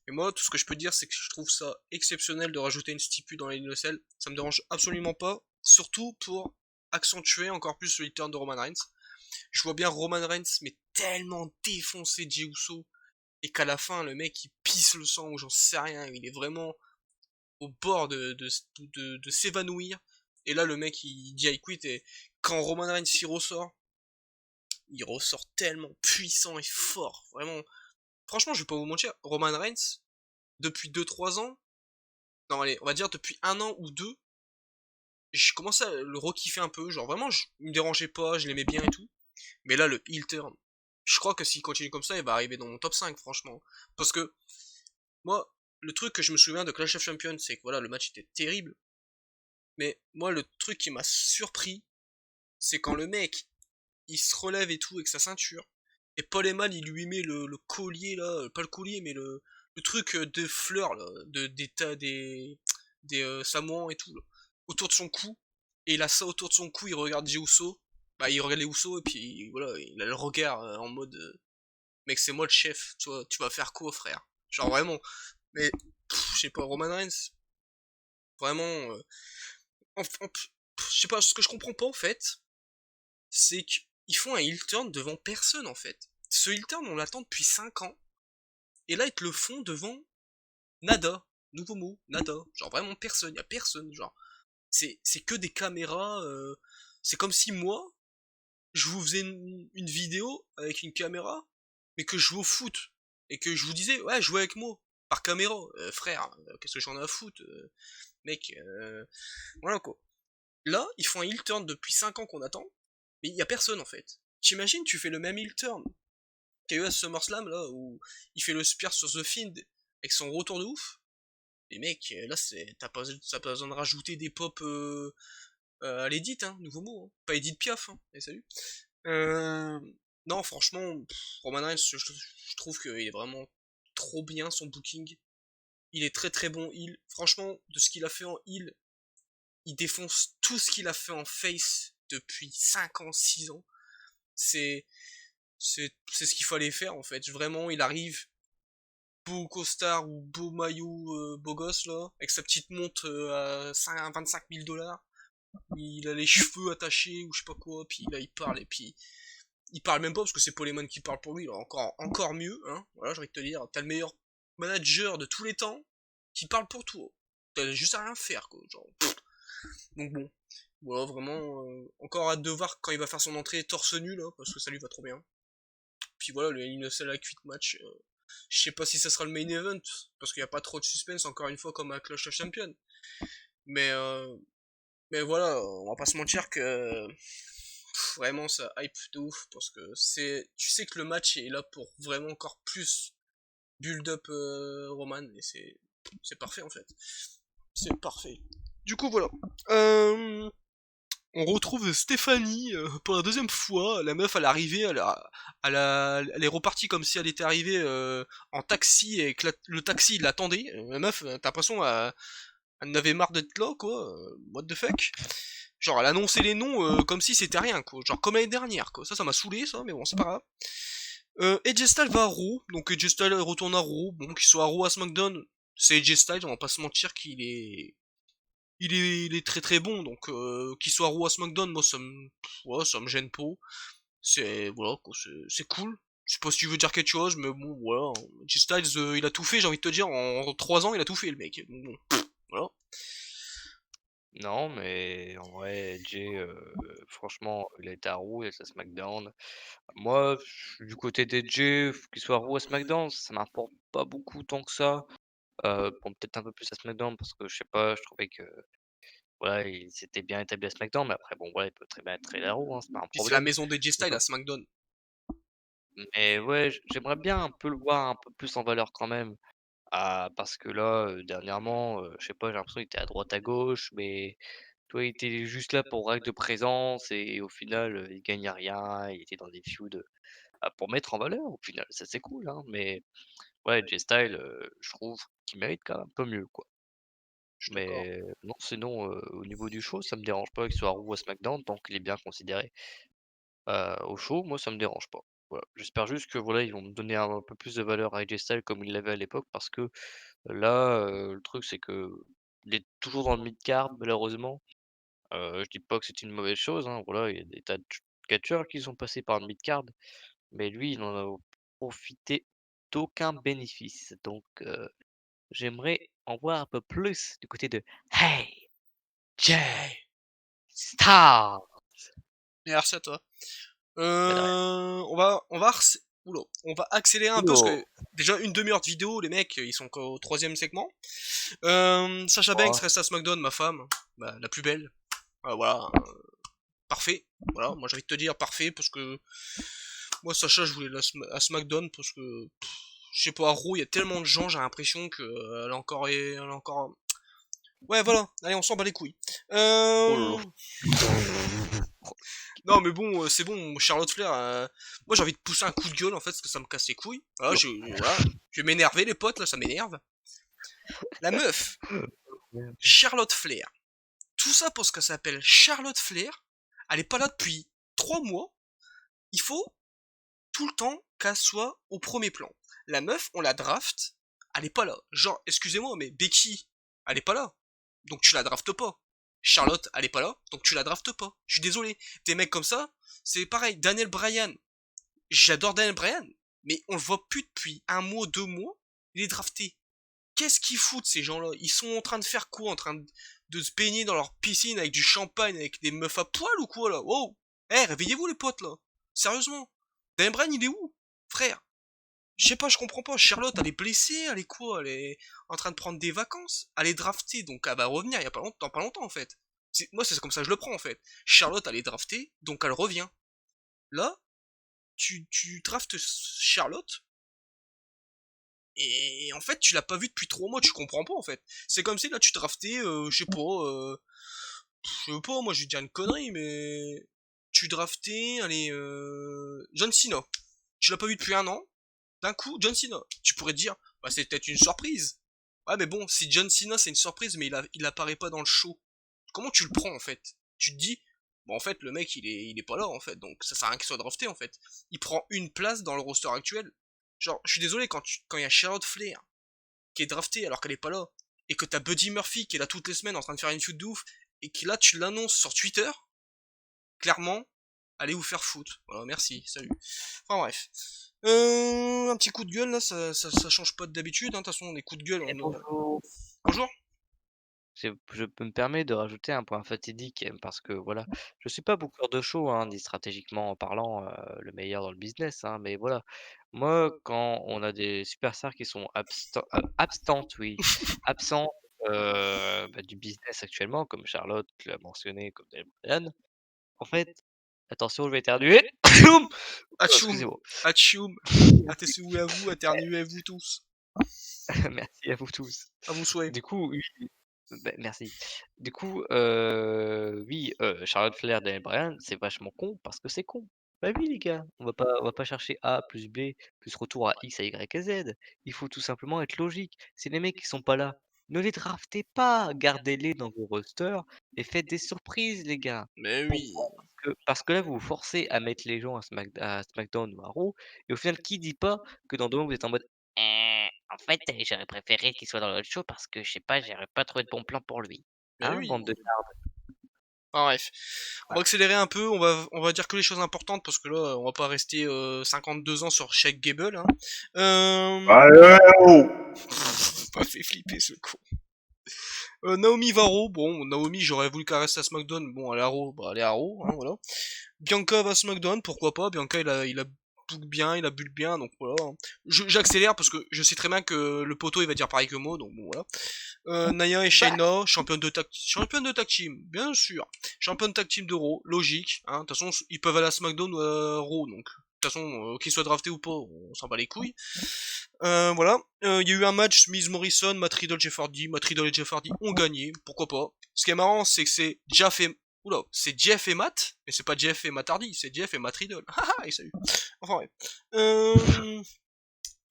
Mais moi, tout ce que je peux dire, c'est que je trouve ça exceptionnel de rajouter une stipu dans les nocelles. Ça me dérange absolument pas. Surtout pour accentuer encore plus le return de Roman Reigns. Je vois bien Roman Reigns, mais tellement défoncé Jey Uso. Et qu'à la fin, le mec, il pisse le sang ou j'en sais rien. Il est vraiment au bord de s'évanouir. Et là, le mec, il dit I quit. Et quand Roman Reigns s'y ressort, il ressort tellement puissant et fort. Vraiment. Franchement, je vais pas vous mentir, Roman Reigns, depuis 2-3 ans, non allez, on va dire depuis 1 an ou 2, je commençais à le rekiffer un peu. Genre vraiment, il me dérangeait pas, je l'aimais bien et tout. Mais là, le heel turn, je crois que s'il continue comme ça, il va arriver dans mon top 5, franchement. Parce que moi, le truc que je me souviens de Clash of Champions, c'est que voilà, le match était terrible. Mais moi, le truc qui m'a surpris, c'est quand le mec, il se relève et tout avec sa ceinture. Et Paul Heyman, il lui met le collier là, pas le collier, mais le truc de fleurs là, des Samoans et tout, là, autour de son cou. Et il a ça autour de son cou, il regarde Jey Uso. Bah, il regarde les Uso et puis voilà, il a le regard en mode mec, c'est moi le chef, tu vas faire quoi, frère? Genre vraiment. Mais, je sais pas, Roman Reigns, vraiment. Je sais pas, ce que je comprends pas en fait, c'est qu'ils font un heel turn devant personne en fait. Ce heel turn, on l'attend depuis 5 ans, et là ils te le font devant nada. Nouveau mot, nada. Genre vraiment personne, y a personne, genre. C'est que des caméras, c'est comme si moi, je vous faisais une vidéo avec une caméra, mais que je joue au foot, et que je vous disais, ouais, jouez avec moi, par caméra. Frère, qu'est-ce que j'en ai à foutre, mec, voilà quoi. Là, ils font un heel turn depuis 5 ans qu'on attend, mais il y a personne en fait. T'imagines, tu fais le même heel turn qu'il y a eu à SummerSlam là, où il fait le spear sur The Fiend avec son retour de ouf. Et mec, là, t'as pas besoin de rajouter des pop à l'edit, hein, nouveau mot, hein. Pas Edith Piaf, hein, et salut. Euh, non, franchement, Roman Reigns, je trouve qu'il est vraiment trop bien son booking. Il est très très bon heel. Franchement, de ce qu'il a fait en heel, il défonce tout ce qu'il a fait en face depuis 5 ans, 6 ans. C'est c'est ce qu'il fallait faire en fait. Vraiment, il arrive beau costard ou beau maillot beau gosse là, avec sa petite montre à 25 000 dollars. Il a les cheveux attachés ou je sais pas quoi, puis là il parle et puis il parle même pas parce que c'est Paul Heyman qui parle pour lui, alors encore mieux, hein. Voilà, j'ai envie de te dire, t'as le meilleur manager de tous les temps qui parle pour toi. T'as juste à rien faire quoi, genre. Donc bon, voilà vraiment encore hâte de voir quand il va faire son entrée torse nu là, parce que ça lui va trop bien. Puis voilà, le Hell in a Cell à Quick Match. Je sais pas si ça sera le main event, parce qu'il n'y a pas trop de suspense, encore une fois, comme à Clash of Champions. Mais, euh, mais voilà, on va pas se mentir que vraiment ça hype de ouf, parce que tu sais que le match est là pour vraiment encore plus build up Roman, et c'est parfait en fait. C'est parfait. Du coup voilà. On retrouve Stéphanie pour la deuxième fois. La meuf, à l'arrivée, elle est repartie comme si elle était arrivée en taxi et que le taxi l'attendait. La meuf, t'as l'impression, elle en avait marre d'être là, quoi. What the fuck. Genre, elle annonçait les noms comme si c'était rien, quoi. Genre, comme l'année dernière, quoi. Ça m'a saoulé, ça, mais bon, c'est pas grave. AJ Styles va à Raw, donc AJ Styles retourne à Raw. Bon, qu'il soit à Raw à SmackDown, c'est AJ Styles, on va pas se mentir il est très très bon, donc qu'il soit Raw à SmackDown, moi ouais, ça me gêne pas. C'est voilà, quoi, c'est cool. Je sais pas si tu veux dire quelque chose, mais bon, voilà. J Styles, il a tout fait, j'ai envie de te dire, en 3 ans, il a tout fait, le mec. Bon, voilà. Non, mais en vrai, Jay, franchement, il a été à Raw, il a été à SmackDown. Moi, je suis du côté des Jay, qu'il soit à Raw ou à SmackDown, ça m'importe pas beaucoup tant que ça. Bon, peut-être un peu plus à SmackDown parce que je sais pas, je trouvais que voilà, il s'était bien établi à SmackDown, mais après, bon, voilà, il peut très bien être très à Raw, hein, c'est pas un Puis c'est la problème. maison des J Styles Donc, à SmackDown. mais ouais, j'aimerais bien un peu le voir un peu plus en valeur quand même. Ah, parce que là, dernièrement, je sais pas, j'ai l'impression qu'il était à droite à gauche, mais toi, il était juste là pour règle de présence et au final, il gagnait rien, il était dans des feuds, pour mettre en valeur au final, ça c'est cool, hein, mais ouais, Jay Styles, je trouve qu'il mérite quand même un peu mieux, quoi. Je suis d'accord. Mais non, sinon, au niveau du show, ça me dérange pas qu'il soit à Raw ou à SmackDown tant qu'il est bien considéré. Au show, moi, ça me dérange pas. Voilà, j'espère juste que, voilà, ils vont me donner un peu plus de valeur à AJ Styles comme ils l'avaient à l'époque parce que là, le truc c'est que il est toujours dans le mid-card malheureusement. Je dis pas que c'est une mauvaise chose, hein, voilà, il y a des tas de catcheurs qui sont passés par le mid-card, mais lui, il en a profité d'aucun bénéfice. Donc, j'aimerais en voir un peu plus du côté de Hey Jay Jay. Styles! Merci à toi. Bah, de rien. On va accélérer un peu parce que Oula! déjà une demi-heure de vidéo, les mecs, ils sont qu'au troisième segment. Sacha Banks Oh, reste à SmackDown, ma femme, bah, la plus belle. Voilà, parfait. Voilà, moi j'ai envie de te dire parfait parce que moi Sacha je voulais à SmackDown parce que je sais pas, Raw, il y a tellement de gens, j'ai l'impression que elle a encore. Ouais, voilà. Allez, on s'en bat les couilles. Oh là Euh... là. Non, mais bon, c'est bon, Charlotte Flair. Moi, j'ai envie de pousser un coup de gueule en fait, parce que ça me casse les couilles. Voilà, voilà, je vais m'énerver, les potes, là, ça m'énerve. La meuf, Charlotte Flair. Tout ça parce qu'elle s'appelle Charlotte Flair. Elle est pas là depuis 3 mois. Il faut tout le temps qu'elle soit au premier plan. La meuf, on la draft, elle est pas là. Genre, excusez-moi, mais Becky, elle est pas là. Donc tu la draftes pas. Charlotte, elle est pas là, donc tu la draftes pas. Je suis désolé. Des mecs comme ça, c'est pareil. Daniel Bryan, j'adore Daniel Bryan, mais on le voit plus depuis 1 mois, 2 mois. Il est drafté. Qu'est-ce qu'ils foutent ces gens-là? Ils sont en train de faire quoi? En train de se baigner dans leur piscine avec du champagne, avec des meufs à poil ou quoi là? Wow! Eh, réveillez-vous les potes là! Sérieusement! Daniel Bryan il est où? Frère! Je sais pas, je comprends pas. Charlotte, elle est blessée, elle est quoi? Elle est en train de prendre des vacances. Elle est draftée, donc elle va revenir il y a pas longtemps, dans pas longtemps en fait. Moi, c'est comme ça que je le prends en fait. Charlotte, elle est draftée, donc elle revient. Là, tu draftes Charlotte, et en fait, tu l'as pas vu depuis 3 mois, tu comprends pas en fait. C'est comme si là, tu draftais, je sais pas, moi je vais dire une connerie, mais tu draftais, allez, John Cena. Tu l'as pas vu depuis 1 an, d'un coup, John Cena. Tu pourrais te dire, bah c'est peut-être une surprise. Ouais, mais bon, si John Cena c'est une surprise, mais il apparaît pas dans le show. Comment tu le prends en fait? Tu te dis, bon en fait le mec il est pas là en fait, donc ça sert à rien qu'il soit drafté en fait. Il prend une place dans le roster actuel. Genre, je suis désolé quand il y a Charlotte Flair qui est draftée alors qu'elle est pas là, et que t'as Buddy Murphy qui est là toutes les semaines en train de faire une feud de ouf, et que là tu l'annonces sur Twitter, clairement, allez vous faire foutre. Voilà, merci, salut. Enfin bref. Un petit coup de gueule là, ça change pas d'habitude, hein. De toute façon, les coups de gueule, Et on a... bonjour. Bonjour. Je peux me permettre de rajouter un point fatidique, parce que voilà, je suis pas booker de show, hein, ni stratégiquement parlant, le meilleur dans le business, hein, mais voilà. Moi, quand on a des superstars qui sont abstantes, oui, absentes, du business actuellement, comme Charlotte l'a mentionné, comme Daniel Bryan, en fait, attention, je vais éternuer. Atchoum. Excusez-moi. Atchoum. Attesez-vous à vous, éternuez-vous tous. Merci à vous tous. À vous souhait. Du coup, oui, merci. Du coup, oui, Charlotte Flair, Daniel Bryan, c'est vachement con parce que c'est con. Bah oui, les gars, on va pas chercher A plus B plus retour à X, à Y, à Z. Il faut tout simplement être logique. C'est les mecs qui sont pas là, ne les draftez pas, gardez-les dans vos rosters et faites des surprises, les gars. Mais oui. Pourquoi? Parce que là, vous vous forcez à mettre les gens à SmackDown ou à Raw et au final, qui dit pas que dans 2 mois, vous êtes en mode: en fait, j'aurais préféré qu'il soit dans l'autre show parce que je sais pas, j'aurais pas trouvé de bon plan pour lui». Mais Hein, oui. bande de Enfin bref. On va voilà. accélérer un peu, on va dire que les choses importantes parce que là, on va pas rester 52 ans sur Shake Gable. Hein. Ouais, oh. Pas fait flipper ce con. Naomi Varo, bon, Naomi, j'aurais voulu qu'elle reste à SmackDown, bon, elle est à Raw, bah, elle est à Raw, hein, voilà. Bianca va à SmackDown, pourquoi pas, Bianca, il a book bien, il a bulle bien, donc voilà. J'accélère parce que je sais très bien que le poteau, il va dire pareil que moi, donc bon, voilà. Naya et Shayna, championne de tag team, bien sûr. Championne de tag team de Raw, logique, hein, de toute façon, ils peuvent aller à SmackDown ou à Raw, donc, de toute façon, qu'ils soient draftés ou pas, on s'en bat les couilles. Voilà. Il y a eu un match Miz Morrison, Matt Riddle, Jeff Hardy. Matt Riddle et Jeff Hardy ont gagné. Pourquoi pas? Ce qui est marrant, c'est que c'est Jeff et... Oula, c'est Jeff et Matt, mais c'est pas Jeff et Matt Hardy, c'est Jeff et Matt Riddle. Haha, et salut. Enfin ouais.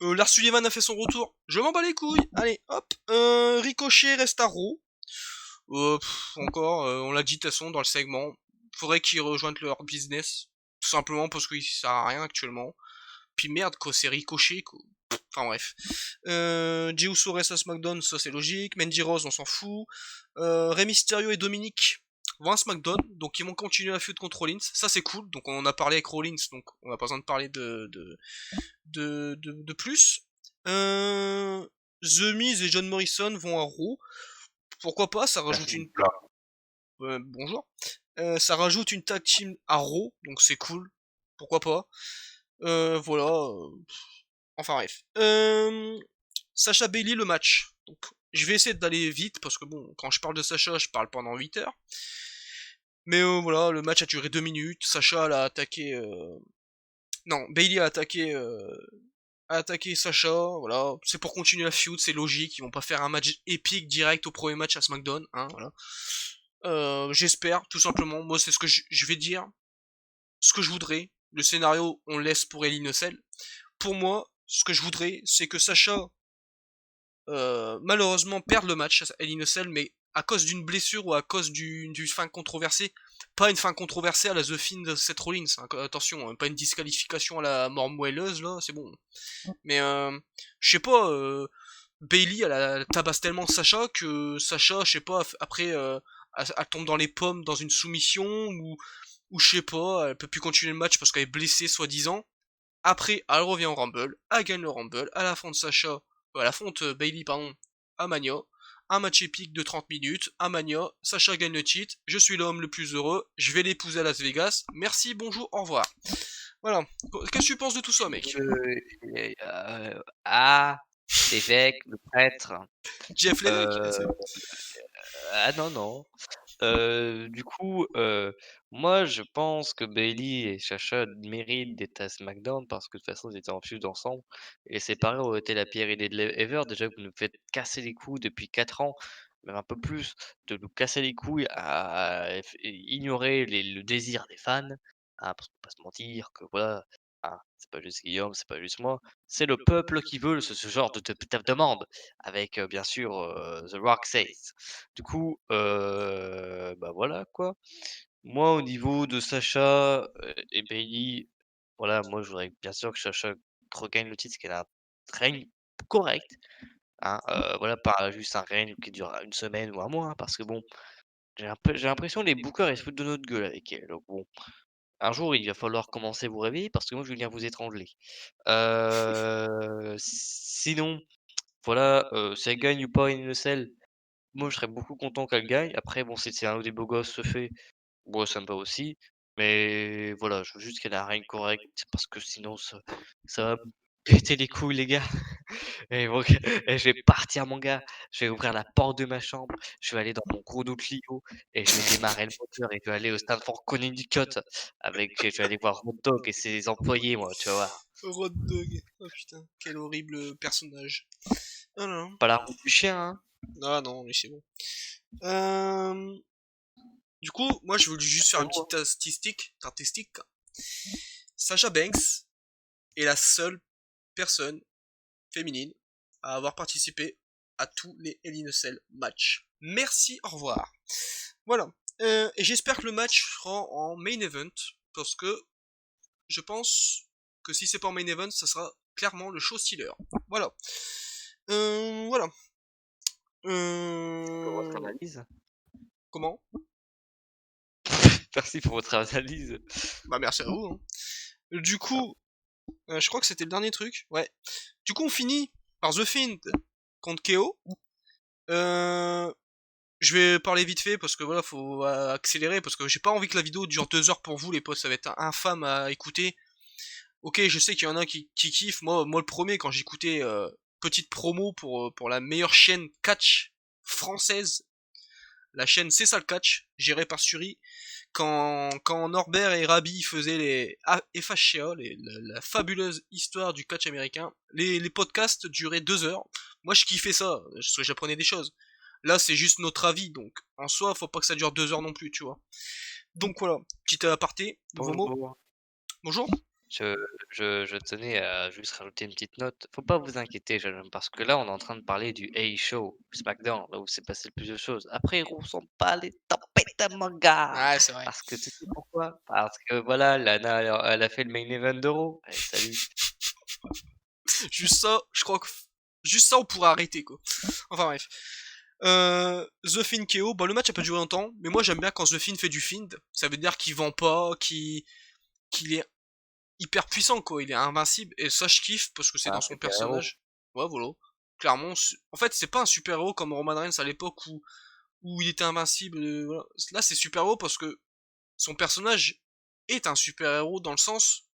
Lars Sullivan a fait son retour. Je m'en bats les couilles. Allez, hop. Ricochet reste à Raw. Encore, on l'a dit de toute façon dans le segment. Faudrait qu'ils rejoignent leur business. Tout simplement parce qu'il sert à rien actuellement. Puis merde, quoi, c'est Ricochet, quoi. Enfin bref. Jey Uso reste à SmackDown, ça c'est logique. Mandy Rose, on s'en fout. Rey Mysterio et Dominic vont à SmackDown, donc ils vont continuer la feud contre Rollins. Ça c'est cool, donc on en a parlé avec Rollins, donc on n'a pas besoin de parler de plus. The Miz et John Morrison vont à Raw. Pourquoi pas, ça rajoute une... bonjour. Ça rajoute une tag team à Raw, donc c'est cool. Pourquoi pas. Voilà. Enfin bref. Sacha Bailey le match. Donc je vais essayer d'aller vite parce que bon, quand je parle de Sacha, je parle pendant 8 heures. Mais voilà, le match a duré 2 minutes. Sacha elle a attaqué. Non, Bailey a attaqué attaquer Sacha, voilà. C'est pour continuer la feud, c'est logique. Ils vont pas faire un match épique direct au premier match à SmackDown, hein, voilà. J'espère, tout simplement. Moi, c'est ce que je vais dire. Ce que je voudrais. Le scénario, on le laisse pour Hell in a Cell. Pour moi, ce que je voudrais, c'est que Sacha, malheureusement, perde le match à Hell in a Cell, mais à cause d'une blessure ou à cause d'une fin controversée. Pas une fin controversée à la The Fiend de Seth Rollins, hein, attention, pas une disqualification à la mort moelleuse, là, c'est bon. Mais, je sais pas, Bailey, elle tabasse tellement Sacha que Sacha, je sais pas, après, elle tombe dans les pommes dans une soumission, ou je sais pas, elle peut plus continuer le match parce qu'elle est blessée, soi-disant. Après, elle revient au Rumble, elle gagne le Rumble, elle affronte Sacha, elle affronte Bailey, pardon, à Mania. Un match épique de 30 minutes, à Mania, Sacha gagne le titre, je suis l'homme le plus heureux, je vais l'épouser à Las Vegas, merci, bonjour, au revoir. Voilà. Qu'est-ce que tu penses de tout ça, mec? L'évêque, le prêtre. Jeff Lévesque, Ah non, non. Du coup, moi je pense que Bailey et Sasha méritent d'être à SmackDown parce que de toute façon ils étaient en feud ensemble et séparés aurait été la pire idée de ever. Déjà que vous nous faites casser les couilles depuis 4 ans, même un peu plus, de nous casser les couilles à ignorer le désir des fans, hein, parce qu'on va pas se mentir que voilà, hein, c'est pas juste Guillaume, c'est pas juste moi, c'est le peuple qui veut ce genre de demande avec, bien sûr, The Rock Says. Du coup, bah, voilà quoi. Moi au niveau de Sacha, et Bailey, voilà, moi je voudrais bien sûr que Sacha regagne le titre, qu'elle a un règne correct, hein, voilà, pas juste un règne qui dure une semaine ou un mois, hein, parce que bon, j'ai l'impression que les bookers ils se foutent de notre gueule avec elle, donc bon, un jour il va falloir commencer à vous réveiller parce que moi je vais venir vous étrangler. Sinon, voilà, si elle gagne ou pas une Nocelle, moi, je serais beaucoup content qu'elle gagne. Après, bon, si c'est un des beaux gosses se fait, moi, ça me va aussi. Mais voilà, je veux juste qu'elle ait un règne correct parce que sinon, ça va me péter les couilles, les gars. Et donc, et je vais partir, mon gars. Je vais ouvrir la porte de ma chambre. Je vais aller dans mon gros dos Clio et je vais démarrer le moteur et je vais aller au Stanford Connecticut je vais aller voir Hot Dog et ses employés, moi, tu vas voir. Road Dog. Oh putain, quel horrible personnage. Ah non. Pas la route du chien, hein. Ah non, mais c'est bon. Du coup, moi je voulais juste faire une petite statistique. Sasha Banks est la seule personne féminine à avoir participé à tous les Hell in a Cell matchs. Merci, au revoir. Voilà. Et j'espère que le match sera en main event, parce que je pense que si c'est pas en main event, ça sera clairement le show stealer. Voilà. Voilà. Pour votre analyse. Comment? Merci pour votre analyse. Bah merci à vous. Hein. Du coup, je crois que c'était le dernier truc. Ouais. Du coup, on finit par The Fiend contre KO. Je vais parler vite fait parce que voilà, faut accélérer parce que j'ai pas envie que la vidéo dure 2 heures pour vous les potes, ça va être infâme à écouter. Ok, je sais qu'il y en a qui kiffent. Moi le premier quand j'écoutais petite promo pour la meilleure chaîne catch française, la chaîne C'est ça le catch, gérée par Suri. Quand Norbert et Rabi faisaient les FHCA, la fabuleuse histoire du catch américain, les podcasts duraient 2 heures. Moi je kiffais ça, parce que j'apprenais des choses. Là c'est juste notre avis, donc en soi faut pas que ça dure 2 heures non plus, tu vois. Donc voilà, petit aparté, nouveau mot. Bonjour. Bonjour. Je tenais à juste rajouter une petite note. Faut pas vous inquiéter, jeune homme, parce que là, on est en train de parler du A-Show, SmackDown, là où s'est passé le plus de choses. Après, Raw sont pas les tempêtes, mon gars! Ouais, c'est vrai. Parce que tu sais pourquoi? Parce que voilà, Lana, elle a fait le main event de Raw. Allez, salut. Juste ça, je crois que juste ça on pourrait arrêter quoi. Enfin bref. The Fiend KO, bah le match a pas duré longtemps, mais moi j'aime bien quand The Fiend fait du Fiend. Ça veut dire qu'il vend pas, qu'il est hyper puissant quoi, il est invincible et ça je kiffe parce que c'est dans son personnage. Ouais voilà. Clairement, en fait c'est pas un super héros comme Roman Reigns à l'époque où il était invincible. Voilà. Là c'est super héros parce que son personnage est un super héros dans le sens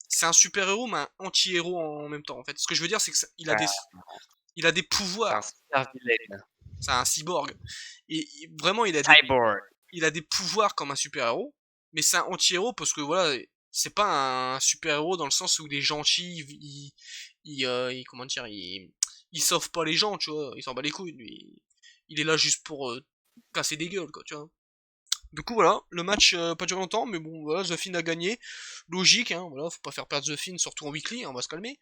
c'est un super héros mais un anti héros en même temps en fait. Ce que je veux dire c'est que il a des C'est un pouvoirs. super vilain. C'est un cyborg et vraiment Cyborg. il a des pouvoirs comme un super héros mais c'est un anti héros parce que voilà c'est pas un super héros dans le sens où il est gentil, comment dire, il sauve pas les gens, tu vois, il s'en bat les couilles, lui. Il est là juste pour casser des gueules, quoi, tu vois. Du coup, voilà, le match pas duré longtemps, mais bon, voilà, The Fiend a gagné. Logique, hein, voilà, faut pas faire perdre The Fiend, surtout en weekly, hein, on va se calmer.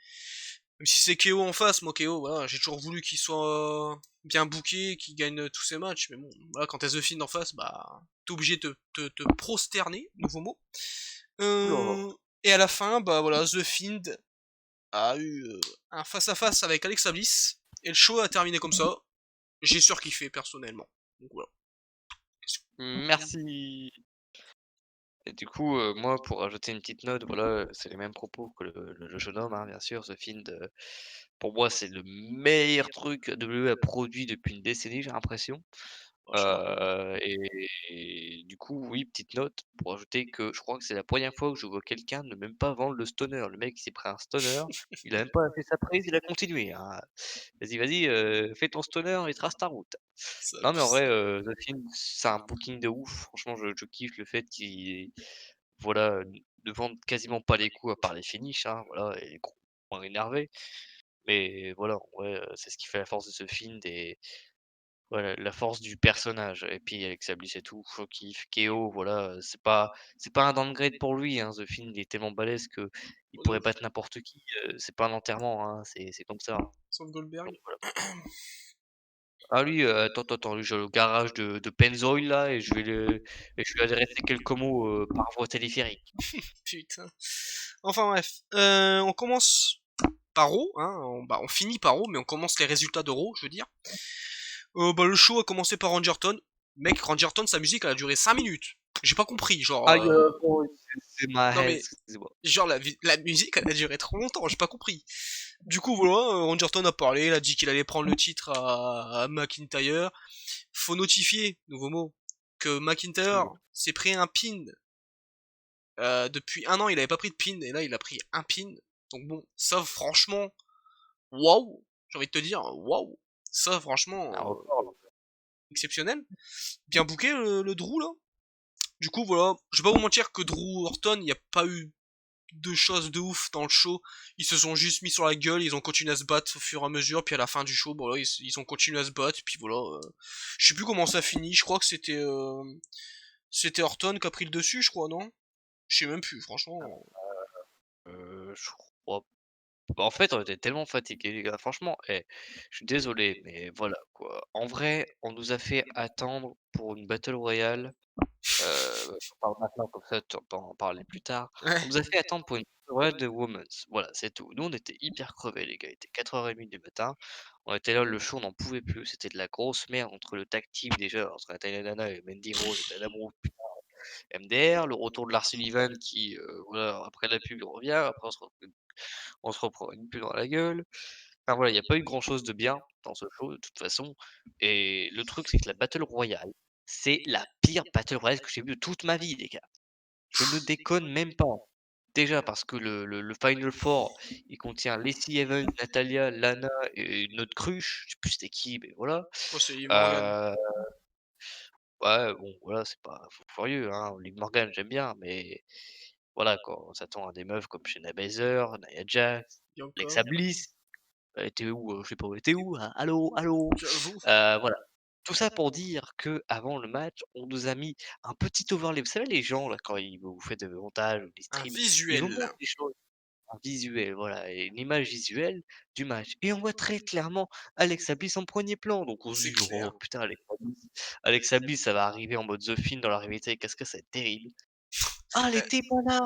Même si c'est KO en face, moi KO, voilà, j'ai toujours voulu qu'il soit bien booké, qu'il gagne tous ses matchs, mais bon, voilà, quand t'as The Fiend en face, bah, t'es obligé de te prosterner, nouveau mot. Oula. Et à la fin, bah voilà, The Fiend a eu un face-à-face avec Alexa Bliss, et le show a terminé comme ça. J'ai surkiffé, personnellement. Donc voilà. Merci. Et du coup, moi, pour ajouter une petite note, voilà, c'est les mêmes propos que le jeune homme, hein, bien sûr. The Fiend, pour moi, c'est le meilleur truc que WWE a produit depuis une décennie, j'ai l'impression. Bah, je sais pas. Et du coup, oui, petite note pour ajouter que je crois que c'est la première fois que je vois quelqu'un ne même pas vendre le stoner. Le mec, il s'est pris un stoner, il a même pas fait sa prise, il a continué, hein. Vas-y, fais ton stoner et trace ta route. Ça Non, mais en abuse. vrai, The Fiend, c'est un booking de ouf. Franchement, je kiffe le fait qu'il voilà, ne vende quasiment pas les coups à part les finishes, hein, voilà, et les gros points énervés. Mais voilà, en vrai, c'est ce qui fait la force de ce film et voilà, la force du personnage. Et puis Alexa Bliss et tout, je kiffe. KO, voilà, c'est pas un downgrade pour lui, hein. The Fiend, il est tellement balèze qu'il pourrait battre n'importe qui. C'est pas un enterrement, hein, c'est comme ça. Sauf Goldberg. Donc voilà. Ah lui, attends, lui, je vais au garage de Pennzoil là et je vais adresser quelques mots par voie téléphérique. Putain. Enfin bref. On commence par Raw, hein. On finit par Raw, mais on commence les résultats de Raw, je veux dire. Bah, le show a commencé par Rangerton. Mec, Rangerton, sa musique, elle a duré 5 minutes. J'ai pas compris, genre... Aïe, oh, c'est ma Non head, mais, excusez-moi. genre, la musique, elle a duré trop longtemps, j'ai pas compris. Du coup, voilà, Rangerton a parlé, il a dit qu'il allait prendre le titre à McIntyre. Faut notifier, nouveau mot, que McIntyre s'est pris un pin. Depuis 1 an, il avait pas pris de pin, et là, il a pris un pin. Donc bon, ça, franchement, waouh. J'ai envie de te dire, waouh. Ça, franchement, Un record, là. exceptionnel. Bien booké, le Drew, là. Du coup, voilà, je vais pas vous mentir que Drew Orton, il n'y a pas eu de choses de ouf dans le show. Ils se sont juste mis sur la gueule, ils ont continué à se battre au fur et à mesure, puis à la fin du show, voilà, ils ont continué à se battre, puis voilà. Je sais plus comment ça finit, je crois que c'était Orton qui a pris le dessus, je crois, non? Je sais même plus, franchement. Je crois bah, en fait, on était tellement fatigués, les gars. Franchement, je suis désolé, mais voilà, quoi. En vrai, on nous a fait attendre pour une battle royale. J'en parle maintenant, comme ça, tu peux en parler plus tard. On nous a fait attendre pour une battle royale de Women's. Voilà, c'est tout. Nous, on était hyper crevés, les gars. Il était 4h30 du matin. On était là, le show, on n'en pouvait plus. C'était de la grosse merde entre le tag team, déjà, entre Natalia Nana et Mandy Rose et Dana Brooke, MDR. Le retour de Lars Sullivan qui, voilà, après la pub, il revient. Après, on se reprend une pub dans la gueule. Enfin voilà, il y a pas eu grand chose de bien dans ce show de toute façon. Et le truc, c'est que la Battle Royale, c'est la pire Battle Royale que j'ai vue de toute ma vie, les gars. Je ne déconne même pas. Déjà parce que le Final Four, il contient Lacey Evans, Natalia, Lana et une autre cruche, je sais plus c'était qui, mais voilà. Oh, c'est Morgan. Heu, ouais, bon, voilà, c'est pas fou furieux, hein. Liv Morgan, j'aime bien, mais voilà quoi, on s'attend à des meufs comme Shayna Baszler, Nia Jax, Bianca. Alexa Bliss. Elle était où? Je sais pas, elle était où? Hein? Allô, allô? J'avoue. Voilà. Tout ça pour dire que avant le match, on nous a mis un petit overlay. Vous savez les gens là quand ils vous faites des montages ou des Un streams, ils vous visuel. montrent des choses, un visuel, voilà, et une image visuelle du match et on voit très clairement Alexa Bliss en premier plan. Donc on se C'est dit: clair. «Oh putain Alexa Bliss, ça va arriver en mode The Fiend dans la rivalité qu'est-ce que ça va être terrible». Ah elle était pas là!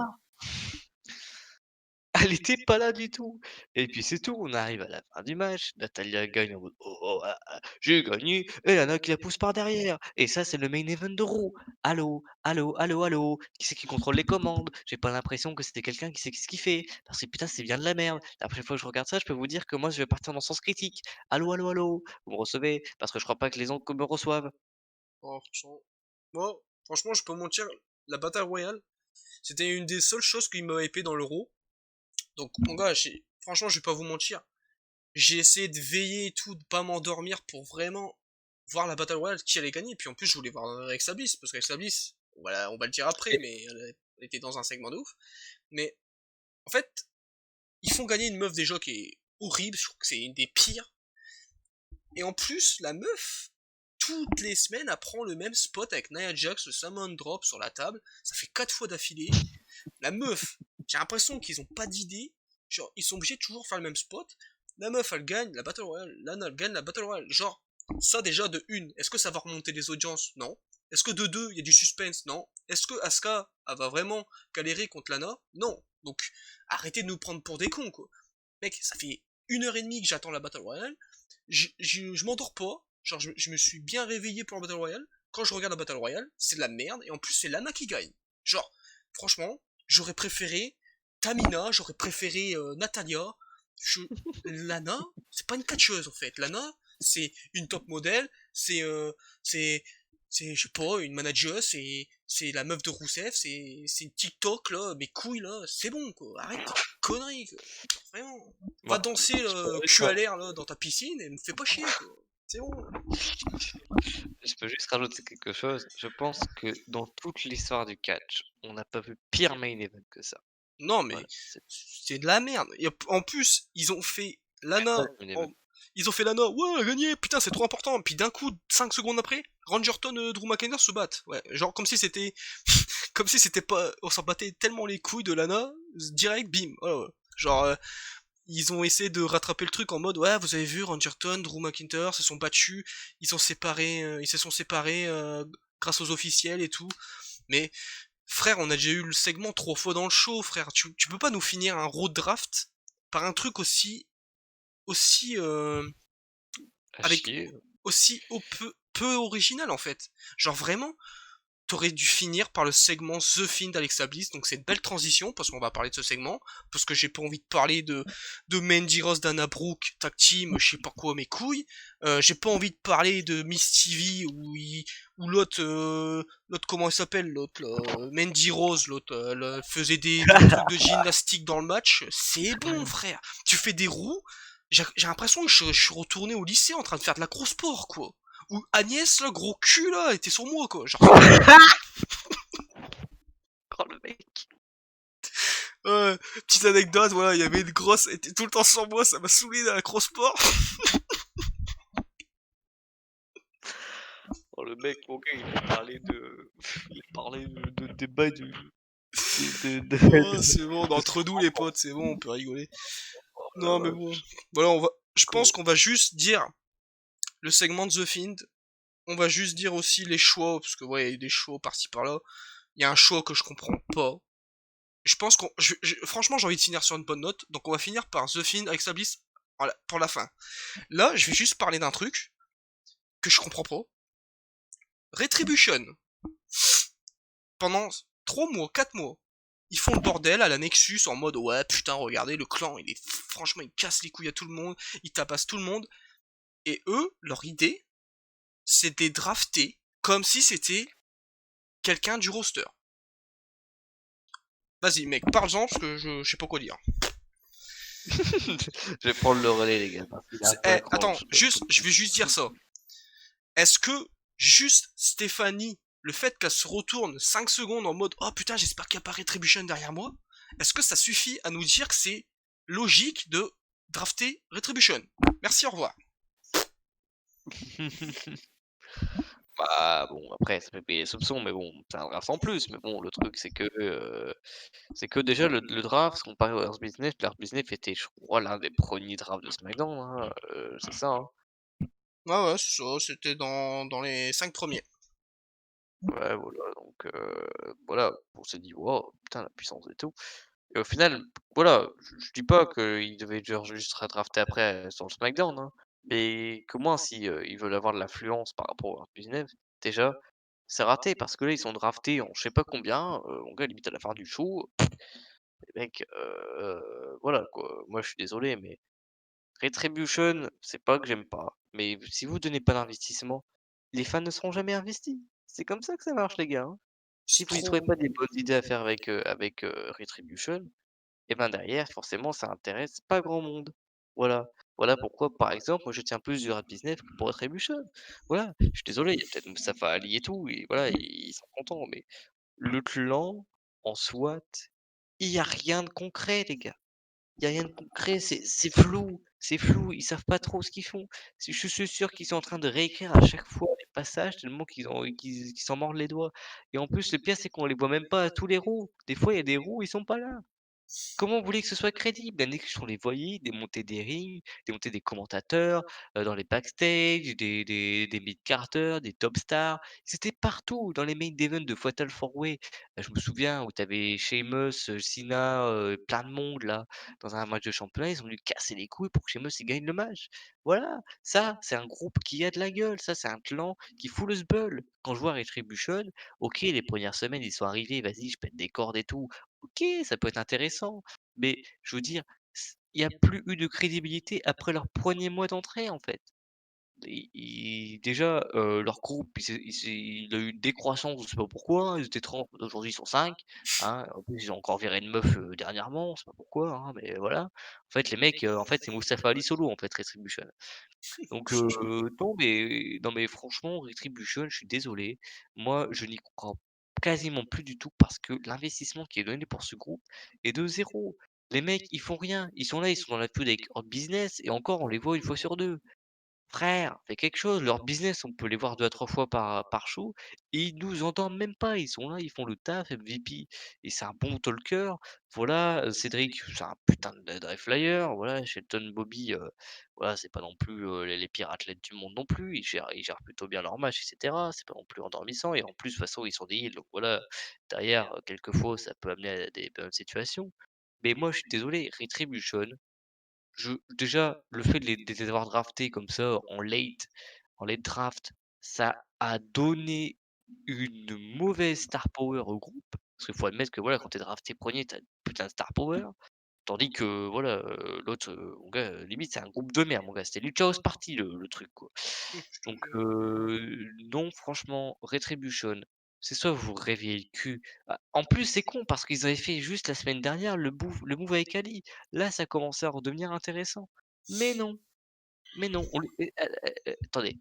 Elle était pas là du tout et puis c'est tout, on arrive à la fin du match, Natalya gagne en mode: «Oh, oh, ah, ah, j'ai gagné» et Lana qui la pousse par derrière et ça, c'est le main event de Raw. Allô? Allô? Allô? Allô? Qui c'est qui contrôle les commandes? J'ai pas l'impression que c'était quelqu'un qui sait ce qu'il fait parce que putain, c'est bien de la merde. La prochaine fois que je regarde ça, je peux vous dire que moi, je vais partir dans le sens critique. Allô? Allô? Allô? Vous me recevez? Parce que je crois pas que les autres me reçoivent. Oh, franchement. Moi, franchement, je peux mentir, la Battle Royale, c'était une des seules choses qui m'a épé dans l'euro. Donc, mon gars, franchement, je vais pas vous mentir. J'ai essayé de veiller et tout, de pas m'endormir pour vraiment voir la Battle Royale qui allait gagner. Puis en plus, je voulais voir Alexa Bliss, parce qu'Alexa Bliss, voilà, on va le dire après, Et mais elle était dans un segment de ouf. Mais, en fait, ils font gagner une meuf déjà qui est horrible, je trouve que c'est une des pires. Et en plus, la meuf, toutes les semaines, elle prend le même spot avec Nia Jax, le Summon Drop sur la table. Ça fait 4 fois d'affilée. La meuf, j'ai l'impression qu'ils ont pas d'idée. Genre, ils sont obligés de toujours faire le même spot. La meuf, elle gagne la Battle Royale. Lana, elle gagne la Battle Royale. Genre, ça déjà de une. Est-ce que ça va remonter les audiences? Non. Est-ce que de deux, il y a du suspense? Non. Est-ce que Asuka, elle va vraiment galérer contre Lana? Non. Donc, arrêtez de nous prendre pour des cons, quoi. Mec, ça fait 1 heure et demie que j'attends la Battle Royale. Je m'endors pas. Genre, je me suis bien réveillé pour la Battle Royale. Quand je regarde la Battle Royale, c'est de la merde. Et en plus, c'est Lana qui gagne. Genre, franchement, j'aurais préféré Tamina, j'aurais préféré Natalia. Je... Lana, c'est pas une catcheuse en fait. Lana, c'est une top modèle. C'est, je sais pas, une manager. C'est la meuf de Rousseff. C'est une TikTok là, mes couilles là. C'est bon quoi. Arrête tes conneries quoi. Vraiment. Va Bah, danser je peux le juste cul à ra- l'air là dans ta piscine et me fais pas chier quoi. C'est bon. je peux juste rajouter quelque chose. Je pense que dans toute l'histoire du catch, on n'a pas vu pire main event que ça. Non mais Voilà, c'est c'est de la merde. Et en plus, ils ont fait Lana. ça le main event. Ils ont fait Lana. Ouais, elle a gagné. Putain, c'est trop important. Puis d'un coup, 5 secondes après, Rangerton, Drew McIntyre se battent. Ouais, genre comme si c'était, comme si c'était pas, on s'en battait tellement les couilles de Lana, direct, bim. Voilà, ouais. Genre, ils ont essayé de rattraper le truc en mode, ouais, vous avez vu, Rangerton, Drew McIntyre se sont battus, ils se sont séparés grâce aux officiels et tout. Mais frère, on a déjà eu le segment 3 fois dans le show, frère. Tu peux pas nous finir un road draft par un truc aussi À avec chier. peu original en fait. Genre vraiment, t'aurais dû finir par le segment The Fiend d'Alexa Bliss, donc c'est une belle transition parce qu'on va parler de ce segment, parce que j'ai pas envie de parler de Mandy Rose, Dana Brooke, tag team, je sais pas quoi, mes couilles. J'ai pas envie de parler de Miss TV ou l'autre comment il s'appelle, l'autre, Mandy Rose, l'autre, elle faisait des trucs de gymnastique dans le match. C'est bon, frère. Tu fais des roues. J'ai l'impression que je suis retourné au lycée en train de faire de l'acro-sport, quoi. Ou Agnès, là, gros cul, là, était sur moi, quoi. Genre, Oh le mec. petite anecdote, voilà, il y avait une grosse, elle était tout le temps sur moi, ça m'a saoulé dans l'acro-sport. Oh le mec, mon gars, il a parlé de. Il a parlé de débat du. Oh, c'est bon, entre nous, les potes, c'est bon, on peut rigoler. Non, mais bon. Voilà, je pense qu'on va juste dire le segment de The Fiend. On va juste dire aussi les choix, parce que ouais, il y a eu des choix par-ci par-là. Il y a un choix que je comprends pas. Je pense franchement, j'ai envie de finir sur une bonne note, donc on va finir par The Fiend avec Bliss voilà, pour la fin. Là, je vais juste parler d'un truc que je comprends pas. Retribution. Pendant 3 mois, 4 mois, ils font le bordel à la Nexus en mode ouais putain regardez le clan il est franchement il casse les couilles à tout le monde, il tabasse tout le monde et eux leur idée c'est de les drafter comme si c'était quelqu'un du roster. Vas-y mec parle-en parce que je sais pas quoi dire. Je vais prendre le relais, les gars. Attends, juste, je vais juste dire ça. Est-ce que juste Stéphanie, le fait qu'elle se retourne 5 secondes en mode oh putain j'espère qu'il n'y a pas Retribution derrière moi, est-ce que ça suffit à nous dire que c'est logique de drafter Retribution? Merci, au revoir. Bah bon, après, ça fait payer les soupçons, mais bon, c'est un draft en plus. Mais bon, le truc, c'est que déjà, le draft, comparé au Earth Business, l'Earth Business était, je crois, l'un des premiers drafts de SmackDown. Hein, c'est ça. Hein. Ouais, c'est ça, c'était dans les 5 premiers. Ouais, voilà. Donc, voilà, on s'est dit, wow, putain, la puissance et tout. Et au final, voilà, je dis pas qu'il devait genre juste être drafté après sur le SmackDown, hein, mais qu'au moins si ils veulent avoir de l'influence par rapport au Hurt Business, déjà, c'est raté parce que là ils sont draftés en je sais pas combien, mon gars limite à la fin du show, les mecs, voilà quoi. Moi je suis désolé, mais Retribution, c'est pas que j'aime pas, mais si vous donnez pas d'investissement, les fans ne seront jamais investis. C'est comme ça que ça marche les gars, hein. Si C'est vous y trouvez trop. pas des bonnes idées à faire avec Retribution et ben, derrière, forcément, ça intéresse pas grand monde. Voilà. Voilà pourquoi, par exemple, moi, je tiens plus du rap business que pour Attribution. Voilà. Je suis désolé, il y a peut-être Mustafa Ali et tout, et voilà, ils sont contents, mais le clan, en soi, il y a rien de concret, les gars. Il y a rien de concret, c'est flou. C'est flou, ils savent pas trop ce qu'ils font. Je suis sûr qu'ils sont en train de réécrire à chaque fois les passages tellement qu'ils s'en mordent les doigts et en plus, le pire, c'est qu'on les voit même pas à tous les roux. Des fois, il y a des roux, ils sont pas là. Comment vous voulez que ce soit crédible? La Next, on les voyait démonter des rings, démonter des commentateurs, dans les backstage, des mid-carders, des top stars. Ils étaient partout dans les main events de Fatal 4-Way. Je me souviens où tu avais Sheamus, Cena, plein de monde là, dans un match de championnat, ils ont dû casser les couilles pour que Sheamus il gagne le match. Voilà, ça, c'est un groupe qui a de la gueule, ça, c'est un clan qui fout le sbeul. Quand je vois Retribution, OK, les premières semaines, ils sont arrivés, vas-y, je pète des cordes et tout. OK, ça peut être intéressant. Mais je veux dire, il y a plus eu de crédibilité après leur premier mois d'entrée, en fait. Déjà, leur groupe, il a eu une décroissance, je sais pas pourquoi, ils étaient 30, aujourd'hui ils sont 5, hein. En plus, ils ont encore viré une meuf, dernièrement, on sait pas pourquoi, hein, mais voilà. En fait, les mecs, en fait, c'est Mustafa Ali solo, en fait, Retribution. Donc non mais franchement, Retribution, je suis désolé. Moi, je n'y crois quasiment plus du tout parce que l'investissement qui est donné pour ce groupe est de zéro. Les mecs, ils font rien. Ils sont là, ils sont dans la feud avec Hurt Business et encore, on les voit une fois sur 2. Frère, fais quelque chose. Leur business, on peut les voir 2 à 3 fois par show et ils nous entendent même pas. Ils sont là, ils font le taf, MVP et c'est un bon talker. Voilà, Cédric, c'est un putain de high flyer. Voilà, Shelton, Bobby, voilà, c'est pas non plus, les pires athlètes du monde non plus. Ils gèrent plutôt bien leur match et cetera. C'est pas non plus endormissant et en plus, de toute façon, ils sont des heels donc voilà, derrière, quelquefois, ça peut amener à des bonnes situations. Mais moi, je suis désolé, Retribution déjà, le fait de les avoir draftés comme ça en late draft, ça a donné une mauvaise star power au groupe. Parce qu'il faut admettre que voilà, quand tu es drafté 1er, tu as une putain de star power. Tandis que voilà, l'autre, mon gars, limite c'est un groupe de merde mon gars, c'était Lucha House Party le truc quoi. Donc non franchement, Retribution, c'est soit vous vous réveillez le cul en plus c'est con parce qu'ils avaient fait juste la semaine dernière le move avec Ali. Là ça commençait à redevenir intéressant. Mais non, mais non, on les attendez,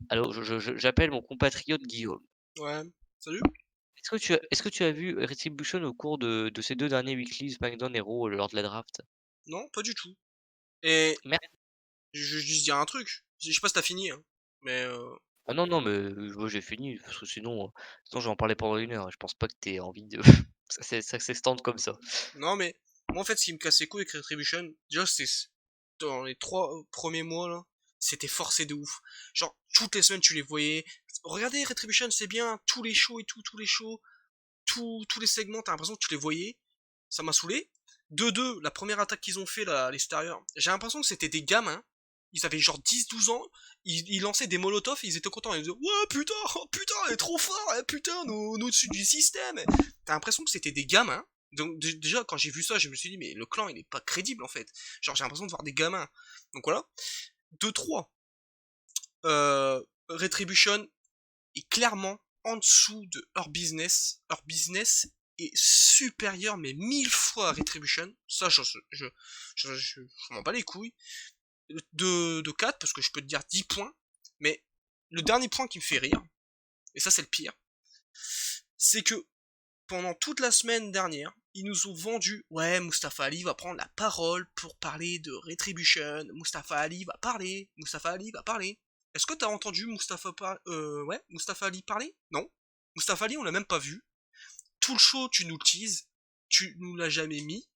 allô, j'appelle mon compatriote Guillaume. Ouais. Salut? Est-ce que tu as vu Retribution au cours de ces 2 derniers weekly SmackDown et Raw lors de la draft? Non, pas du tout. Et Mer je juste dire un truc. Je sais pas si t'as fini, hein. Mais Ah non, non, mais moi j'ai fini parce que sinon je vais en parler pendant 1 heure et je pense pas que tu envie de ça s'extende comme ça. non, mais moi en fait, ce qui me casse les couilles avec Retribution, déjà c'est dans les 3 premiers mois là, c'était forcé de ouf. Genre toutes les semaines tu les voyais. Regardez Retribution, c'est bien, tous les shows et tout, tous les shows, tous les segments, t'as l'impression que tu les voyais. Ça m'a saoulé. De deux, la première attaque qu'ils ont fait là, à l'extérieur, j'ai l'impression que c'était des gamins. Ils avaient genre 10-12 ans, ils lançaient des molotovs, ils étaient contents, ils disaient ouais putain, oh, putain, elle est trop fort, putain, nous au-dessus du système. T'as l'impression que c'était des gamins. Donc déjà quand j'ai vu ça, je me suis dit mais le clan il est pas crédible en fait. Genre j'ai l'impression de voir des gamins. Donc voilà. 2-3. Retribution est clairement en dessous de leur business. Leur business est supérieur, mais 1000 fois à Retribution. Ça, je m'en bats les couilles. De 4, parce que je peux te dire 10 points. Mais le dernier point qui me fait rire, et ça c'est le pire, c'est que pendant toute la semaine dernière, ils nous ont vendu, ouais, Mustafa Ali va prendre la parole pour parler de Retribution, Mustafa Ali va parler, Mustafa Ali va parler. Est-ce que t'as entendu Mustafa Ali parler? Non. Mustafa Ali, on l'a même pas vu. Tout le show, tu nous le teases, tu nous l'as jamais mis.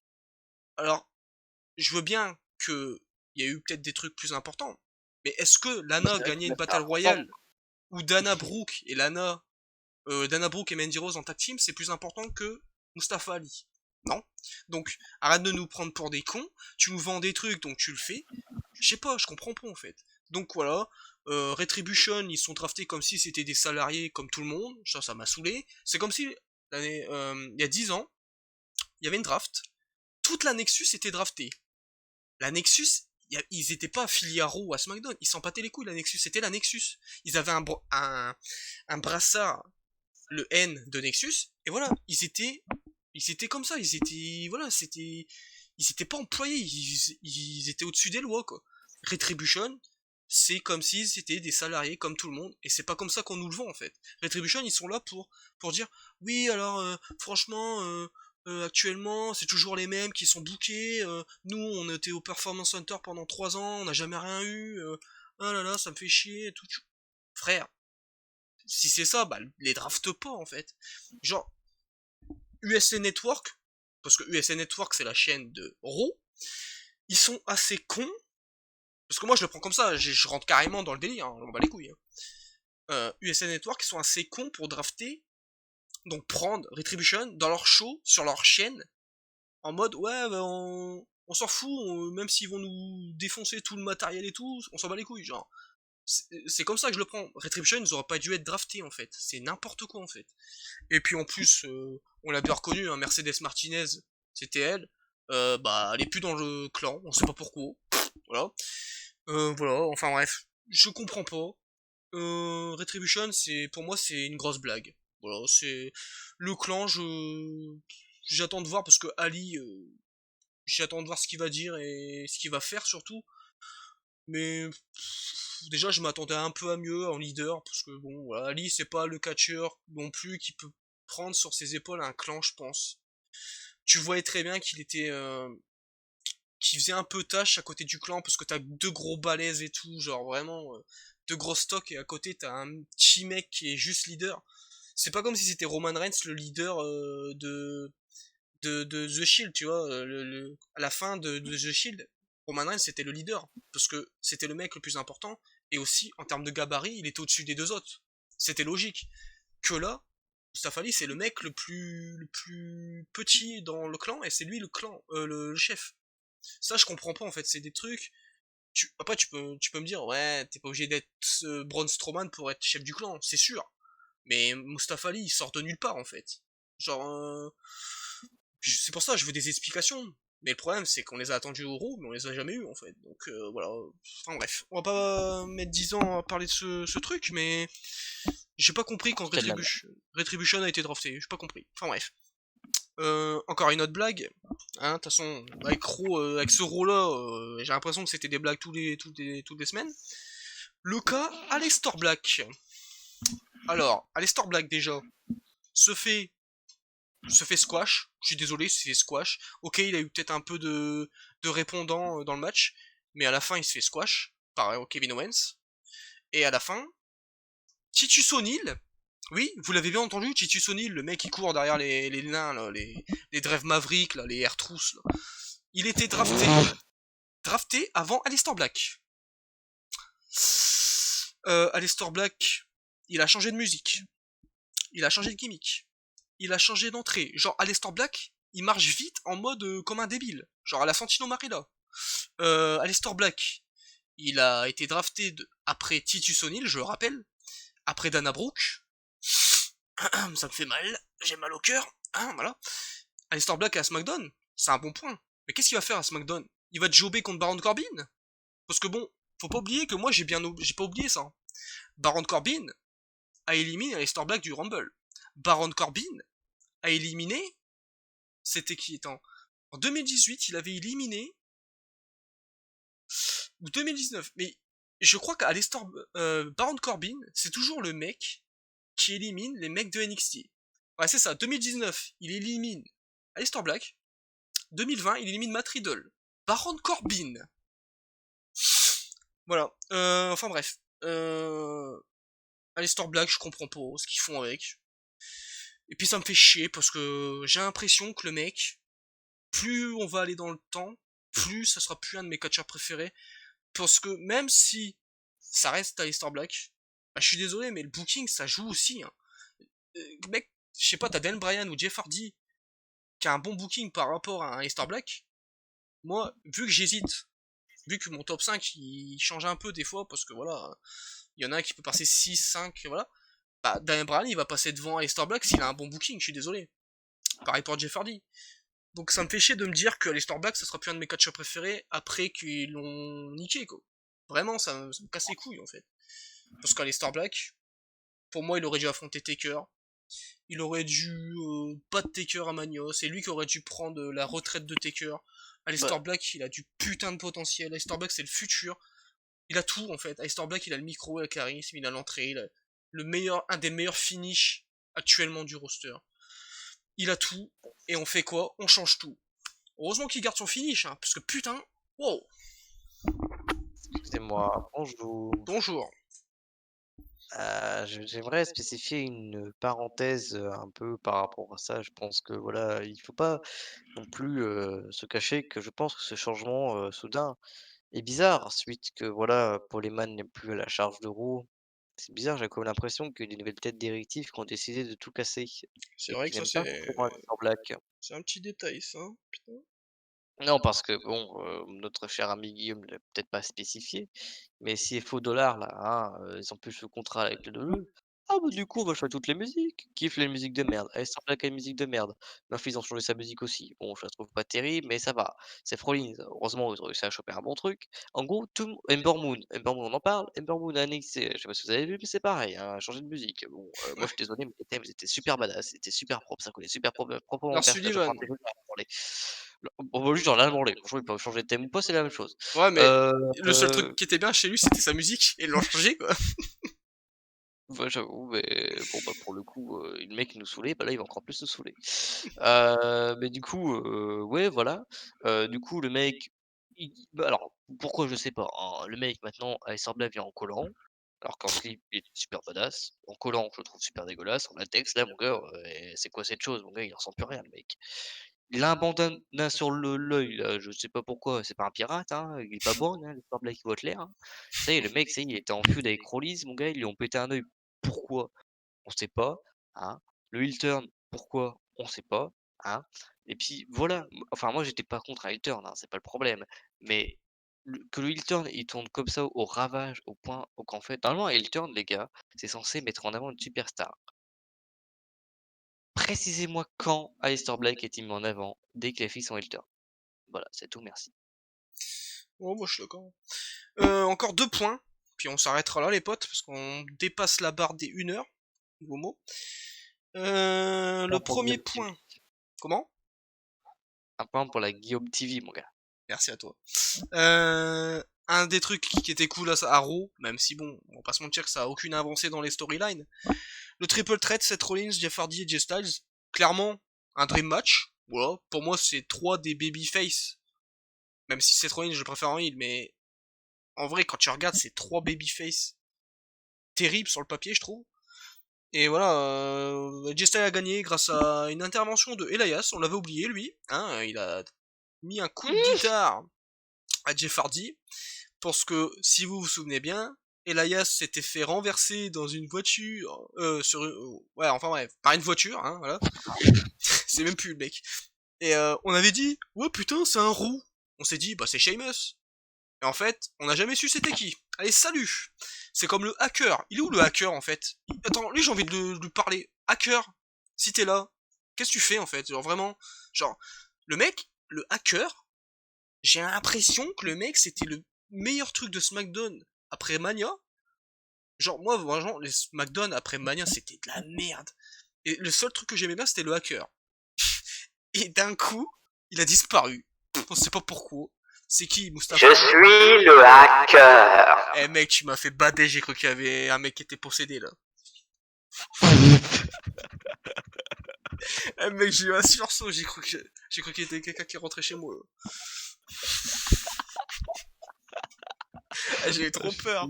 Alors, je veux bien que il y a eu peut-être des trucs plus importants, mais est-ce que Bah, Lana c'est vrai gagnait qu'il une a fait Battle important. Royale ou Dana Brooke et Mandy Rose en tag team, c'est plus important que Mustafa Ali? Non. Donc, arrête de nous prendre pour des cons, tu nous vends des trucs, donc tu le fais. Je sais pas, je comprends pas en fait. Donc voilà, Retribution, ils sont draftés comme si c'était des salariés comme tout le monde, ça m'a saoulé. C'est comme si, il y a 10 ans, il y avait une draft, toute la Nexus était draftée. La Nexus, ils étaient pas affiliés à Raw ou à SmackDown, ils s'en battaient les couilles, la Nexus, c'était la Nexus. Ils avaient un brassard, le N de Nexus, et voilà, ils étaient comme ça, ils étaient pas employés, ils étaient au-dessus des lois, quoi. Retribution, c'est comme si c'était des salariés comme tout le monde, et c'est pas comme ça qu'on nous le vend, en fait. Retribution, ils sont là pour dire, oui, alors, franchement, actuellement, c'est toujours les mêmes qui sont bookés. Nous, on était au Performance Center pendant 3 ans, on n'a jamais rien eu. Ah là là, ça me fait chier. Tout. Frère, si c'est ça, bah les draft pas en fait. Genre, USA Network, parce que USA Network c'est la chaîne de Raw, ils sont assez cons. Parce que moi je le prends comme ça, je rentre carrément dans le délire, hein, on bat les couilles. USA Network ils sont assez cons pour drafter, donc prendre Retribution dans leur show, sur leur chaîne, en mode ouais bah, on s'en fout, même s'ils vont nous défoncer tout le matériel et tout, on s'en bat les couilles, genre. C'est comme ça que je le prends. Retribution ils auraient pas dû être draftés en fait, c'est n'importe quoi en fait. Et puis en plus, on l'a bien reconnu, hein, Mercedes Martinez, c'était elle, bah elle est plus dans le clan, on sait pas pourquoi, voilà. Voilà, enfin bref, je comprends pas. Retribution, c'est pour moi c'est une grosse blague. Voilà, c'est le clan. J'attends de voir parce que Ali, j'attends de voir ce qu'il va dire et ce qu'il va faire surtout. Mais déjà je m'attendais un peu à mieux en leader parce que bon, voilà, Ali c'est pas le catcheur non plus qui peut prendre sur ses épaules un clan, je pense. Tu voyais très bien qu'il était qui faisait un peu tâche à côté du clan parce que t'as deux gros balaises et tout, genre vraiment deux gros stocks et à côté t'as un petit mec qui est juste leader. C'est pas comme si c'était Roman Reigns le leader de The Shield, tu vois, à la fin de The Shield, Roman Reigns c'était le leader parce que c'était le mec le plus important et aussi en termes de gabarit il était au-dessus des deux autres. C'était logique. Que là, Mustafa Ali c'est le mec le plus petit dans le clan et c'est lui le clan, le chef. Ça, je comprends pas en fait. C'est des trucs. Après, tu peux me dire, ouais, t'es pas obligé d'être Braun Strowman pour être chef du clan, c'est sûr. Mais Mustafa Ali, il sort de nulle part en fait. Genre, c'est pour ça que je veux des explications. Mais le problème, c'est qu'on les a attendus au Raw, mais on les a jamais eu en fait. Donc voilà. Enfin bref, on va pas mettre 10 ans à parler de ce truc, mais j'ai pas compris quand Retribution a été drafté. J'ai pas compris. Enfin bref. Encore une autre blague. Hein, de toute façon, avec avec ce Raw-là, j'ai l'impression que c'était des blagues toutes les semaines. Le cas Aleister Black. Alors, Aleister Black déjà se fait squash. Je suis désolé, c'est squash. Ok, il a eu peut-être un peu de répondants dans le match, mais à la fin il se fait squash par Kevin Owens. Et à la fin, Titus O'Neil. Oui, vous l'avez bien entendu, Titus O'Neil, le mec qui court derrière les nains, là, les Dreve Maverick, là, les Air Trousse, là. Il était drafté avant Aleister Black. Aleister Black, il a changé de musique. Il a changé de gimmick. Il a changé d'entrée. Genre, Aleister Black, il marche vite en mode comme un débile. Genre à la Santino Marella. Aleister Black, il a été drafté après Titus O'Neil, je le rappelle. Après Dana Brooke. Ça me fait mal. J'ai mal au cœur. Hein, voilà. Aleister Black à SmackDown, c'est un bon point. Mais qu'est-ce qu'il va faire à SmackDown? Il va jobber contre Baron Corbin? Parce que bon, faut pas oublier que moi j'ai pas oublié ça. Baron Corbin a éliminé Aleister Black du Rumble. Baron Corbin a éliminé... C'était qui étant en 2018, il avait éliminé... Ou 2019, mais je crois qu'Aleister... Baron Corbin, c'est toujours le mec qui élimine les mecs de NXT. Ouais, c'est ça, 2019, il élimine Aleister Black. 2020, il élimine Matt Riddle. Baron Corbin. Voilà. Enfin bref. Aleister Black, je comprends pas ce qu'ils font avec. Et puis ça me fait chier parce que j'ai l'impression que le mec, plus on va aller dans le temps, plus ça sera plus un de mes catcheurs préférés. Parce que même si ça reste Aleister Black, bah, je suis désolé, mais le booking, ça joue aussi. Hein. Mec, je sais pas, t'as Dan Bryan ou Jeff Hardy qui a un bon booking par rapport à un Aleister Black. Moi, vu que j'hésite, vu que mon top 5 il change un peu des fois, parce que voilà, il y en a un qui peut passer 6, 5, voilà, bah Daniel Bryan il va passer devant Aleister Black s'il a un bon booking, je suis désolé. Pareil pour Jeff Hardy. Donc ça me fait chier de me dire que Aleister Black ça sera plus un de mes catcheurs préférés après qu'ils l'ont niqué quoi. Vraiment ça me casse les couilles en fait. Parce qu'Aleister Black, pour moi il aurait dû affronter Taker. Il aurait dû battre Taker à Mania, c'est lui qui aurait dû prendre la retraite de Taker. Aleister Black, il a du putain de potentiel. Aleister Black, c'est le futur. Il a tout, en fait. Aleister Black, il a le micro, le charisme, il a l'entrée, il a un des meilleurs finishes actuellement du roster. Il a tout. Et on fait quoi? On change tout. Heureusement qu'il garde son finish, hein, parce que putain, wow, Excusez-moi, bonjour. bonjour. J'aimerais spécifier une parenthèse un peu par rapport à ça. Je pense que voilà, il faut pas non plus se cacher que je pense que ce changement soudain est bizarre, suite que voilà, Poleman n'est plus à la charge de roue. C'est bizarre, j'ai comme l'impression que des nouvelles têtes directives qui ont décidé de tout casser C'est et vrai qui que ça, n'aiment pas forcément Aleister Black. c'est un petit détail, ça, hein, putain. Non, parce que bon, notre cher ami Guillaume l'a peut-être pas spécifié, mais CFO Dollar là, hein, ils ont plus le contrat avec le WWE. Ah bah du coup on va choisir toutes les musiques. Kiffe les musiques de merde. Aleister Black a une musique de merde. Murphy ils ont changé sa musique aussi. Bon, je la trouve pas terrible, mais ça va. C'est Rollins. Heureusement, ils ont réussi à choper un bon truc. En gros, tout Ember Moon. Ember Moon, on en parle. Ember Moon à NXT, je sais pas si vous avez vu, mais c'est pareil, hein, elle a changé de musique. Bon, moi je suis désolé, mais les thèmes, ils étaient super badass, c'était super propre, ça collait super proprement au Lars personnage. Sullivan. On va juste dans l'allemand, franchement, ils peuvent changer de thème ou pas, c'est la même chose. Ouais, mais Heu, le seul truc qui était bien chez lui, c'était sa musique, et ils l'ont changé, quoi. ouais, j'avoue, mais bon, bah, pour le coup, le mec il nous saoulait, bah, là, il va encore plus nous saouler. Mais du coup, ouais, voilà. Du coup, le mec, il bah, alors, pourquoi je sais pas, hein. Le mec maintenant, Aleister Black vient en collant, alors qu'en slip, il était super badass. En collant, je le trouve super dégueulasse. En latex, là, mon gars, c'est quoi cette chose? Mon gars, il ressemble plus à rien, le mec. Il a un bandana sur l'œil là, je sais pas pourquoi, c'est pas un pirate, hein, il est pas borgne, hein, l'histoire Black Butler, hein. Ça y est, le mec, ça y est, il était en feud avec Rollins, mon gars, ils lui ont pété un œil. Pourquoi? On sait pas, hein. Le heel turn, pourquoi? On sait pas, hein. Et puis voilà, enfin moi j'étais pas contre un heel turn, hein, c'est pas le problème. Mais que le heel turn, il tourne comme ça au ravage, au point au qu'en fait normalement un heel turn les gars, c'est censé mettre en avant une superstar. Précisez-moi quand Aleister Black est-il mis en avant dès qu'il a fait son heel turn? Voilà, c'est tout, merci. Oh, moi, je suis d'accord. Encore 2 points, puis on s'arrêtera là, les potes, parce qu'on dépasse la barre des 1 heure, nouveau mot. Le Un pour premier Guillaume TV. point. Comment? Un point pour la Guillaume TV, mon gars. Merci à toi. Un des trucs qui était cool à Raw, même si bon, on va pas se mentir que ça a aucune avancée dans les storylines. Le triple threat, Seth Rollins, Jeff Hardy et Jay Styles, clairement, un dream match. Voilà, pour moi c'est 3 des babyface. Même si Seth Rollins je le préfère en heel, mais en vrai quand tu regardes c'est 3 babyface terribles sur le papier je trouve. Et voilà, Jay Styles a gagné grâce à une intervention de Elias, on l'avait oublié lui, hein, il a mis un coup de guitare à Jeff Hardy. Parce que, si vous vous souvenez bien, Elias s'était fait renverser dans une voiture, ouais, enfin bref, par une voiture, hein, voilà. C'est même plus le mec. Et on avait dit, ouais putain, c'est un roux. On s'est dit, bah c'est Sheamus. Et en fait, on n'a jamais su c'était qui. Allez, salut. C'est comme le hacker. Il est où le hacker en fait? Attends, lui j'ai envie de lui parler. Hacker, si t'es là, qu'est-ce que tu fais en fait? Genre vraiment, genre, le mec, le hacker, j'ai l'impression que le mec c'était le meilleur truc de SmackDown après Mania. Genre moi vraiment les SmackDown après Mania c'était de la merde. Et le seul truc que j'aimais bien c'était le hacker. Et d'un coup, il a disparu. On sait pas pourquoi. C'est qui, Mustafa? Je suis le hacker. Eh mec, tu m'as fait bader, j'ai cru qu'il y avait un mec qui était possédé là. Eh mec, j'ai eu un sursaut, j'ai cru qu'il y était quelqu'un qui rentrait chez moi. Eh, j'ai eu trop peur.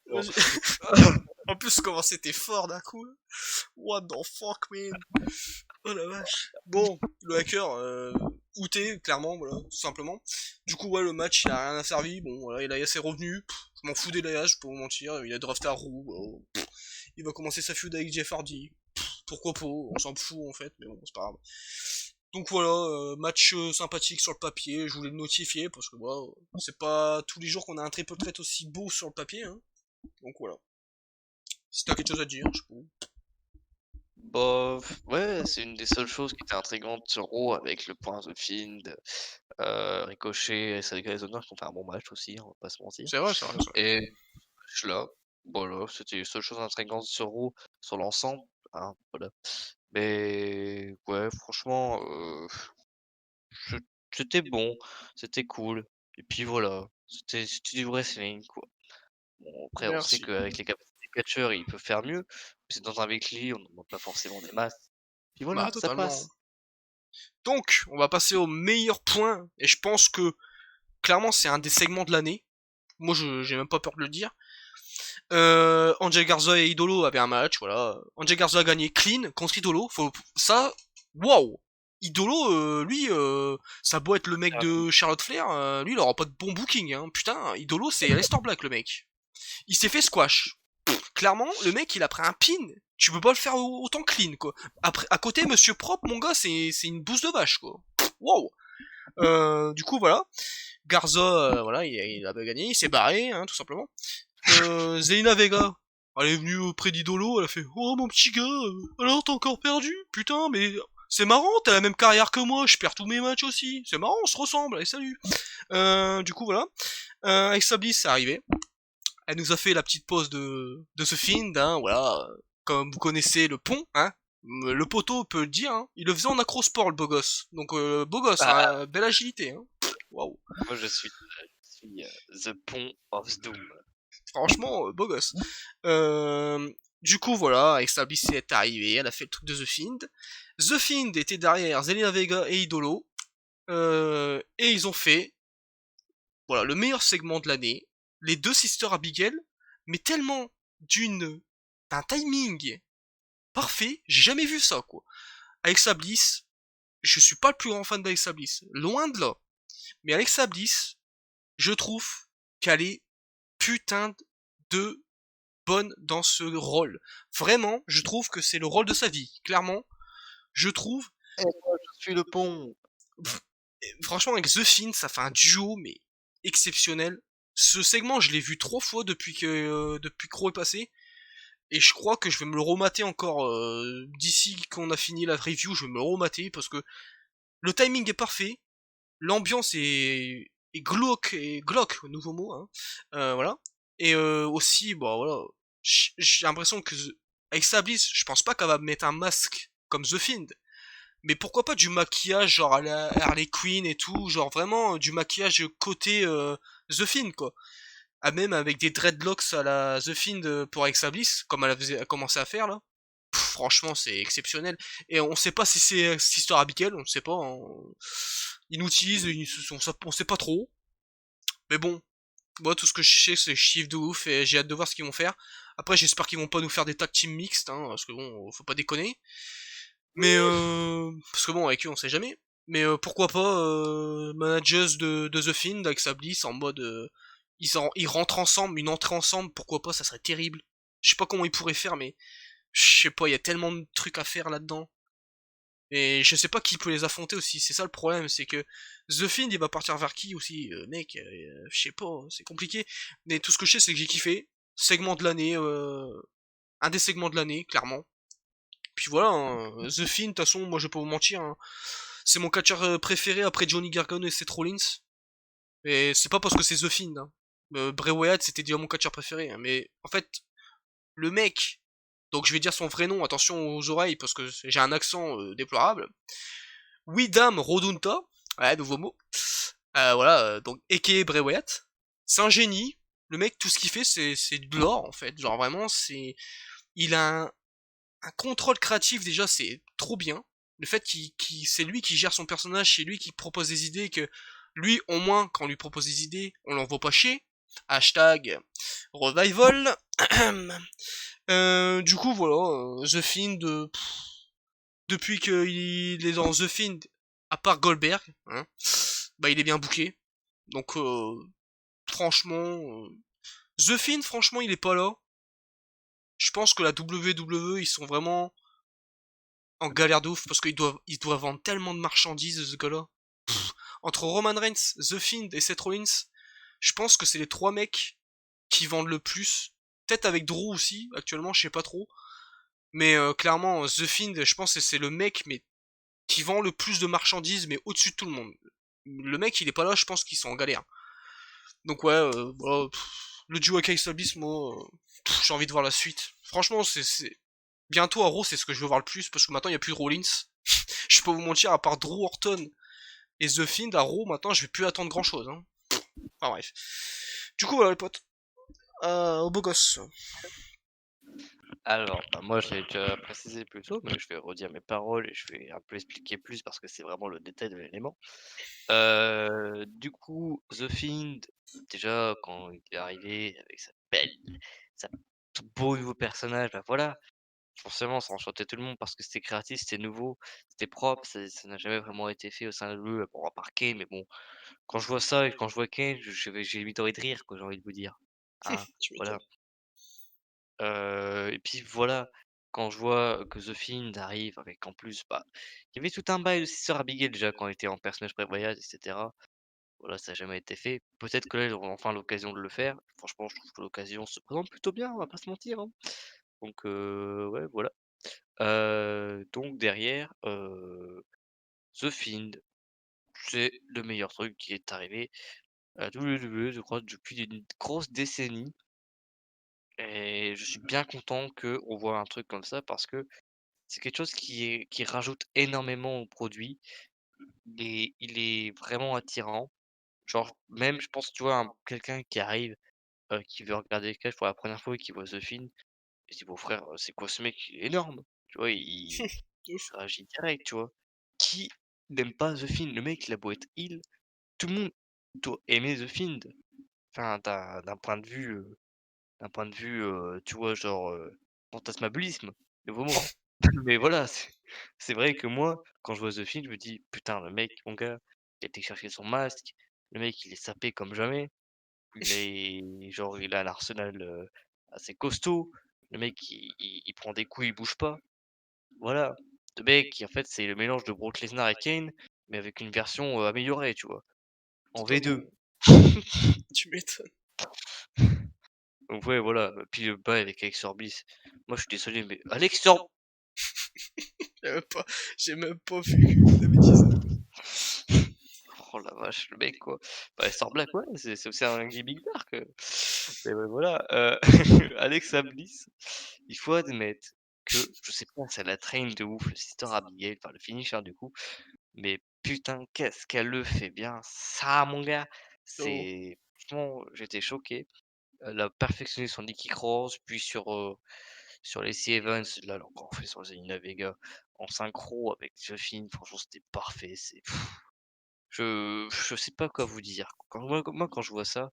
Bon. En plus, comment c'était fort d'un coup. What the fuck, man. Oh la vache. Bon, le hacker, outé, clairement, voilà, tout simplement. Du coup, ouais, le match, il a rien servi. Bon, voilà, Elias est revenu. Je m'en fous d'Elias, je peux vous mentir. Il a drafté à roue. Il va commencer sa feud avec Jeff Hardy. Pourquoi pas, on s'en fout en fait, mais bon, c'est pas grave. Donc voilà, match sympathique sur le papier, je voulais le notifier parce que voilà, c'est pas tous les jours qu'on a un triple threat aussi beau sur le papier, hein. Donc voilà. Si t'as quelque chose à dire, je peux. Bah, ouais, c'est une des seules choses qui était intrigante sur Raw avec le point The Fiend, Ricochet et Cedric Alexander qui ont fait un bon match aussi, on va pas se mentir. C'est vrai, c'est vrai, c'est vrai. Et je là, voilà, c'était les seules choses intrigantes sur Raw, sur l'ensemble, hein, voilà. Mais ouais, franchement, je c'était bon, c'était cool. Et puis voilà, c'était du wrestling, quoi. Bon, après, on sait Merci. qu'avec les capacités catcheur, il peut faire mieux. C'est dans un weekly, on ne demande pas forcément des masses. Puis voilà, Bah ça totalement. passe. Donc, on va passer au meilleur point, et je pense que, clairement, c'est un des segments de l'année. Moi, j'ai même pas peur de le dire. Angel Garza et Idolo avaient un match, voilà. Angel Garza a gagné clean contre Idolo. Ça, waouh! Idolo, lui, ça a beau être le mec de Charlotte Flair, lui, il aura pas de bon booking, hein. Putain, Idolo, c'est Aleister Black, le mec. Il s'est fait squash. Clairement, le mec, il a pris un pin. Tu peux pas le faire autant clean, quoi. Après, à côté, Monsieur Propre, mon gars, c'est une bouse de vache, quoi. Wow. Du coup, voilà. Garza, voilà, il a gagné, il s'est barré, hein, tout simplement. Zelina Vega, elle est venue auprès d'Idolo, elle a fait « Oh mon petit gars, alors t'as encore perdu? Putain, mais c'est marrant, t'as la même carrière que moi, je perds tous mes matchs aussi, c'est marrant, on se ressemble, allez salut !» Du coup voilà, Alexa Bliss est arrivée, elle nous a fait la petite pause de ce film, hein, voilà, comme vous connaissez le pont, hein, le poteau peut le dire, hein, il le faisait en acrosport le beau gosse, donc beau gosse, hein, belle agilité, hein. Waouh. Moi je suis The Pont of Doom. Franchement, beau gosse. Du coup, voilà, Alexa Bliss est arrivée, elle a fait le truc de The Fiend. The Fiend était derrière Zelina Vega et Idolo. Et ils ont fait, voilà, le meilleur segment de l'année. Les deux Sisters Abigail, mais tellement d'un timing parfait, j'ai jamais vu ça, quoi. Alexa Bliss, je suis pas le plus grand fan d'Alexa Bliss, loin de là. Mais Alexa Bliss, je trouve qu'elle est putain de bonne dans ce rôle. Vraiment, je trouve que c'est le rôle de sa vie. Clairement, je trouve. Et moi, je suis le pont. Franchement, avec The Fiend, ça fait un duo, mais exceptionnel. Ce segment, je l'ai vu 3 fois depuis que Crow est passé. Et je crois que je vais me le remater encore d'ici qu'on a fini la review, je vais me le remater parce que le timing est parfait, l'ambiance est glauque, nouveau mot, hein. Voilà. Et aussi, bon voilà, j'ai l'impression que avec Bliss, je pense pas qu'elle va mettre un masque comme The Fiend, mais pourquoi pas du maquillage genre à la Harley Quinn et tout, genre vraiment du maquillage côté The Fiend quoi. Ah, même avec des dreadlocks à la The Fiend pour Alexa Bliss, comme elle a commencé à faire là. Franchement, c'est exceptionnel. Et on sait pas si c'est Sister Abigail, on sait pas. Hein. Ils nous utilisent, on sait pas trop. Mais bon, moi tout ce que je sais c'est que je kiffe de ouf et j'ai hâte de voir ce qu'ils vont faire. Après j'espère qu'ils vont pas nous faire des tag team mixtes, hein, parce que bon, faut pas déconner. Mais parce que bon avec eux on sait jamais. Mais pourquoi pas managers de The Fiend avec sa Bliss en mode ils rentrent ensemble, une entrée ensemble, pourquoi pas, ça serait terrible. Je sais pas comment ils pourraient faire, mais je sais pas, il y a tellement de trucs à faire là-dedans. Et je sais pas qui peut les affronter aussi, c'est ça le problème, c'est que The Fiend il va partir vers qui aussi, mec, je sais pas, c'est compliqué. Mais tout ce que je sais c'est que j'ai kiffé, segment de l'année, un des segments de l'année, clairement. Puis voilà, hein, The Fiend, de toute façon, moi je vais pas vous mentir, hein, c'est mon catcheur préféré après Johnny Gargano et Seth Rollins. Et c'est pas parce que c'est The Fiend, hein. Bray Wyatt c'était déjà mon catcheur préféré, hein, mais en fait, le mec, donc je vais dire son vrai nom, attention aux oreilles parce que j'ai un accent déplorable. Widam Rodunta, ouais, nouveau mot. Voilà, donc aka Bray Wyatt. C'est un génie. Le mec, tout ce qu'il fait, c'est de l'or en fait. Genre vraiment, il a un contrôle créatif déjà, c'est trop bien. Le fait c'est lui qui gère son personnage, c'est lui qui propose des idées, que lui, au moins, quand on lui propose des idées, on l'envoie pas chier. Hashtag revival. Du coup, voilà, The Fiend, depuis qu'il est dans The Fiend, à part Goldberg, hein, bah il est bien booké. Donc, franchement, The Fiend, franchement, il est pas là. Je pense que la WWE, ils sont vraiment en galère de ouf, parce qu'ils doivent vendre tellement de marchandises, ce gars-là. Entre Roman Reigns, The Fiend et Seth Rollins, je pense que c'est les 3 mecs qui vendent le plus. Peut-être avec Drew aussi, actuellement, je sais pas trop. Mais clairement, The Fiend, je pense que c'est le mec mais qui vend le plus de marchandises, mais au-dessus de tout le monde. Le mec, il est pas là, je pense qu'ils sont en galère. Donc ouais, voilà, le duo avec Alexa Bliss, moi, j'ai envie de voir la suite. Franchement, c'est bientôt à Raw, c'est ce que je veux voir le plus, parce que maintenant, il n'y a plus de Rollins. Je peux vous mentir, à part Drew Orton et The Fiend, à Raw, maintenant, je vais plus attendre grand-chose. Hein. Enfin bref. Du coup, voilà les potes. Au beau gosse. Alors, bah, moi, je l'ai déjà précisé plus tôt, mais je vais redire mes paroles et je vais un peu expliquer plus parce que c'est vraiment le détail de l'élément. Du coup, The Fiend, déjà, quand il est arrivé avec sa tout beau nouveau personnage, bah voilà, forcément, ça enchantait tout le monde parce que c'était créatif, c'était nouveau, c'était propre, ça n'a jamais vraiment été fait au sein de l'eux, bon, à part Kane, mais bon, quand je vois ça et quand je vois Kane, j'ai limite envie de rire, quoi, j'ai envie de vous dire. Hein, Tu voilà. m'étonnes. Et puis voilà, quand je vois que The Fiend arrive avec en plus, bah, il y avait tout un bail de Sister Abigail déjà quand elle était en personnage prévoyage, et cetera. Voilà, ça a jamais été fait. Peut-être que là, ils auront enfin l'occasion de le faire. Franchement, je trouve que l'occasion se présente plutôt bien, on va pas se mentir, hein. Donc ouais, voilà. Donc derrière, The Fiend, c'est le meilleur truc qui est arrivé à WWE, je crois, depuis une grosse décennie et je suis bien content qu'on voit un truc comme ça parce que c'est quelque chose qui rajoute énormément au produit et il est vraiment attirant. Genre même je pense, tu vois, quelqu'un qui arrive, qui veut regarder le catch pour la première fois et qui voit The Fiend, il se dit: «Bon frère, c'est quoi ce mec? Il est énorme!» Tu vois? Il De ouf. réagit direct, tu vois? Qui n'aime pas The Fiend? Le mec, il a beau être heel, tout le monde doit aimer The Fiend. Enfin, d'un point de vue, tu vois, genre, fantasmabulisme, nouveau mot. Mais voilà, c'est vrai que moi, quand je vois The Fiend, je me dis: «Putain, le mec, mon gars, il a été chercher son masque, le mec, il est sapé comme jamais, il a un arsenal, assez costaud, le mec, il prend des coups, il bouge pas». Voilà, le mec, en fait, c'est le mélange de Brock Lesnar et Kane, mais avec une version, améliorée, tu vois? En Totalement. V2. Tu m'étonnes. Donc ouais, voilà, puis le bail avec Alex Orbis. Moi, je suis désolé, mais Alex Or J'ai même pas, j'ai même pas vu que t'avais dit ça. oh la vache, le mec, quoi. Bah, Star Black, ouais, c'est aussi un gimmick dark, mais ouais, voilà, Alexa Bliss, il faut admettre que, je sais pas, ça la traîne de ouf, le Sister Abigail, enfin le finisher du coup, mais putain, qu'est-ce qu'elle le fait bien, ça, mon gars! Oh. C'est franchement, j'étais choqué. Elle a perfectionné son Nikki Cross, puis sur les C Evans, là, elle a encore fait sur Zelina Vega en synchro avec Joffin, franchement, c'était parfait, je sais pas quoi vous dire. Quand je vois ça,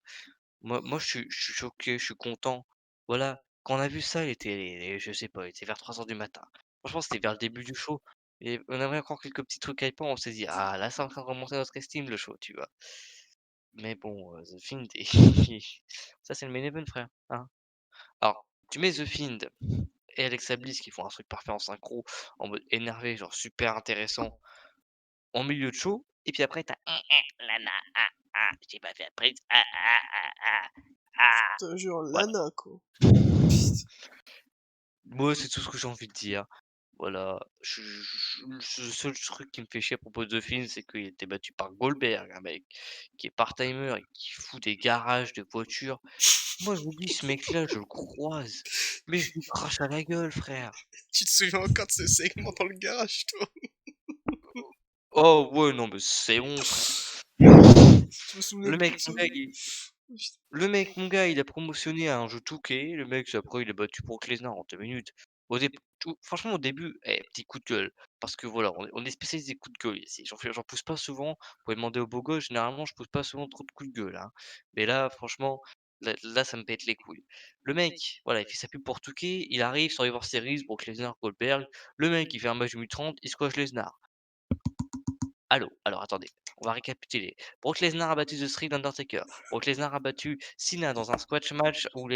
moi je suis choqué, je suis content. Voilà, quand on a vu ça, il était je sais pas, il était vers 3 heures du matin. Franchement, c'était vers le début du show et on avait encore quelques petits trucs hypants, on s'est dit: «Ah là, c'est en train de remonter notre estime le show», tu vois? Mais bon, The Fiend et ça c'est le main event frère, hein. Alors, tu mets The Fiend et Alexa Bliss qui font un truc parfait en synchro, en mode énervé, genre super intéressant, en milieu de show et puis après t'as Lana, j'ai pas fait la prise, Je te jure, voilà. Lana, quoi. Moi, c'est tout ce que j'ai envie de dire. Voilà, le seul truc qui me fait chier à propos de The Fiend, c'est qu'il a été battu par Goldberg, un mec qui est part-timer et qui fout des garages de voitures. Moi, je vous dis, ce mec-là, je le croise, mais je lui crache à la gueule, frère. Tu te souviens encore de ce segment dans le garage, toi? Oh ouais, non, mais c'est bon, frère. Je me souvenais Le plus mec, de ça. mon gars, il a promotionné à un jeu Touquet, le mec, après, il a battu Brock Lesnar en 2 minutes. Franchement, au début, petit coup de gueule, parce que voilà, on est spécialiste des coups de gueule ici. J'en pousse pas souvent. Vous pouvez demander aux beaux gosses, généralement, je pousse pas souvent trop de coups de gueule, hein. Mais là, franchement, là, ça me pète les couilles. Le mec, voilà, il fait sa pub pour Touquet, il arrive, Survivor Series, Brock Lesnar, Goldberg. Le mec, il fait un match de 1 il squash Lesnar. Allô, alors attendez, on va récapituler. Brock Lesnar a battu The Street Undertaker. Brock Lesnar a battu Cena dans un squash match où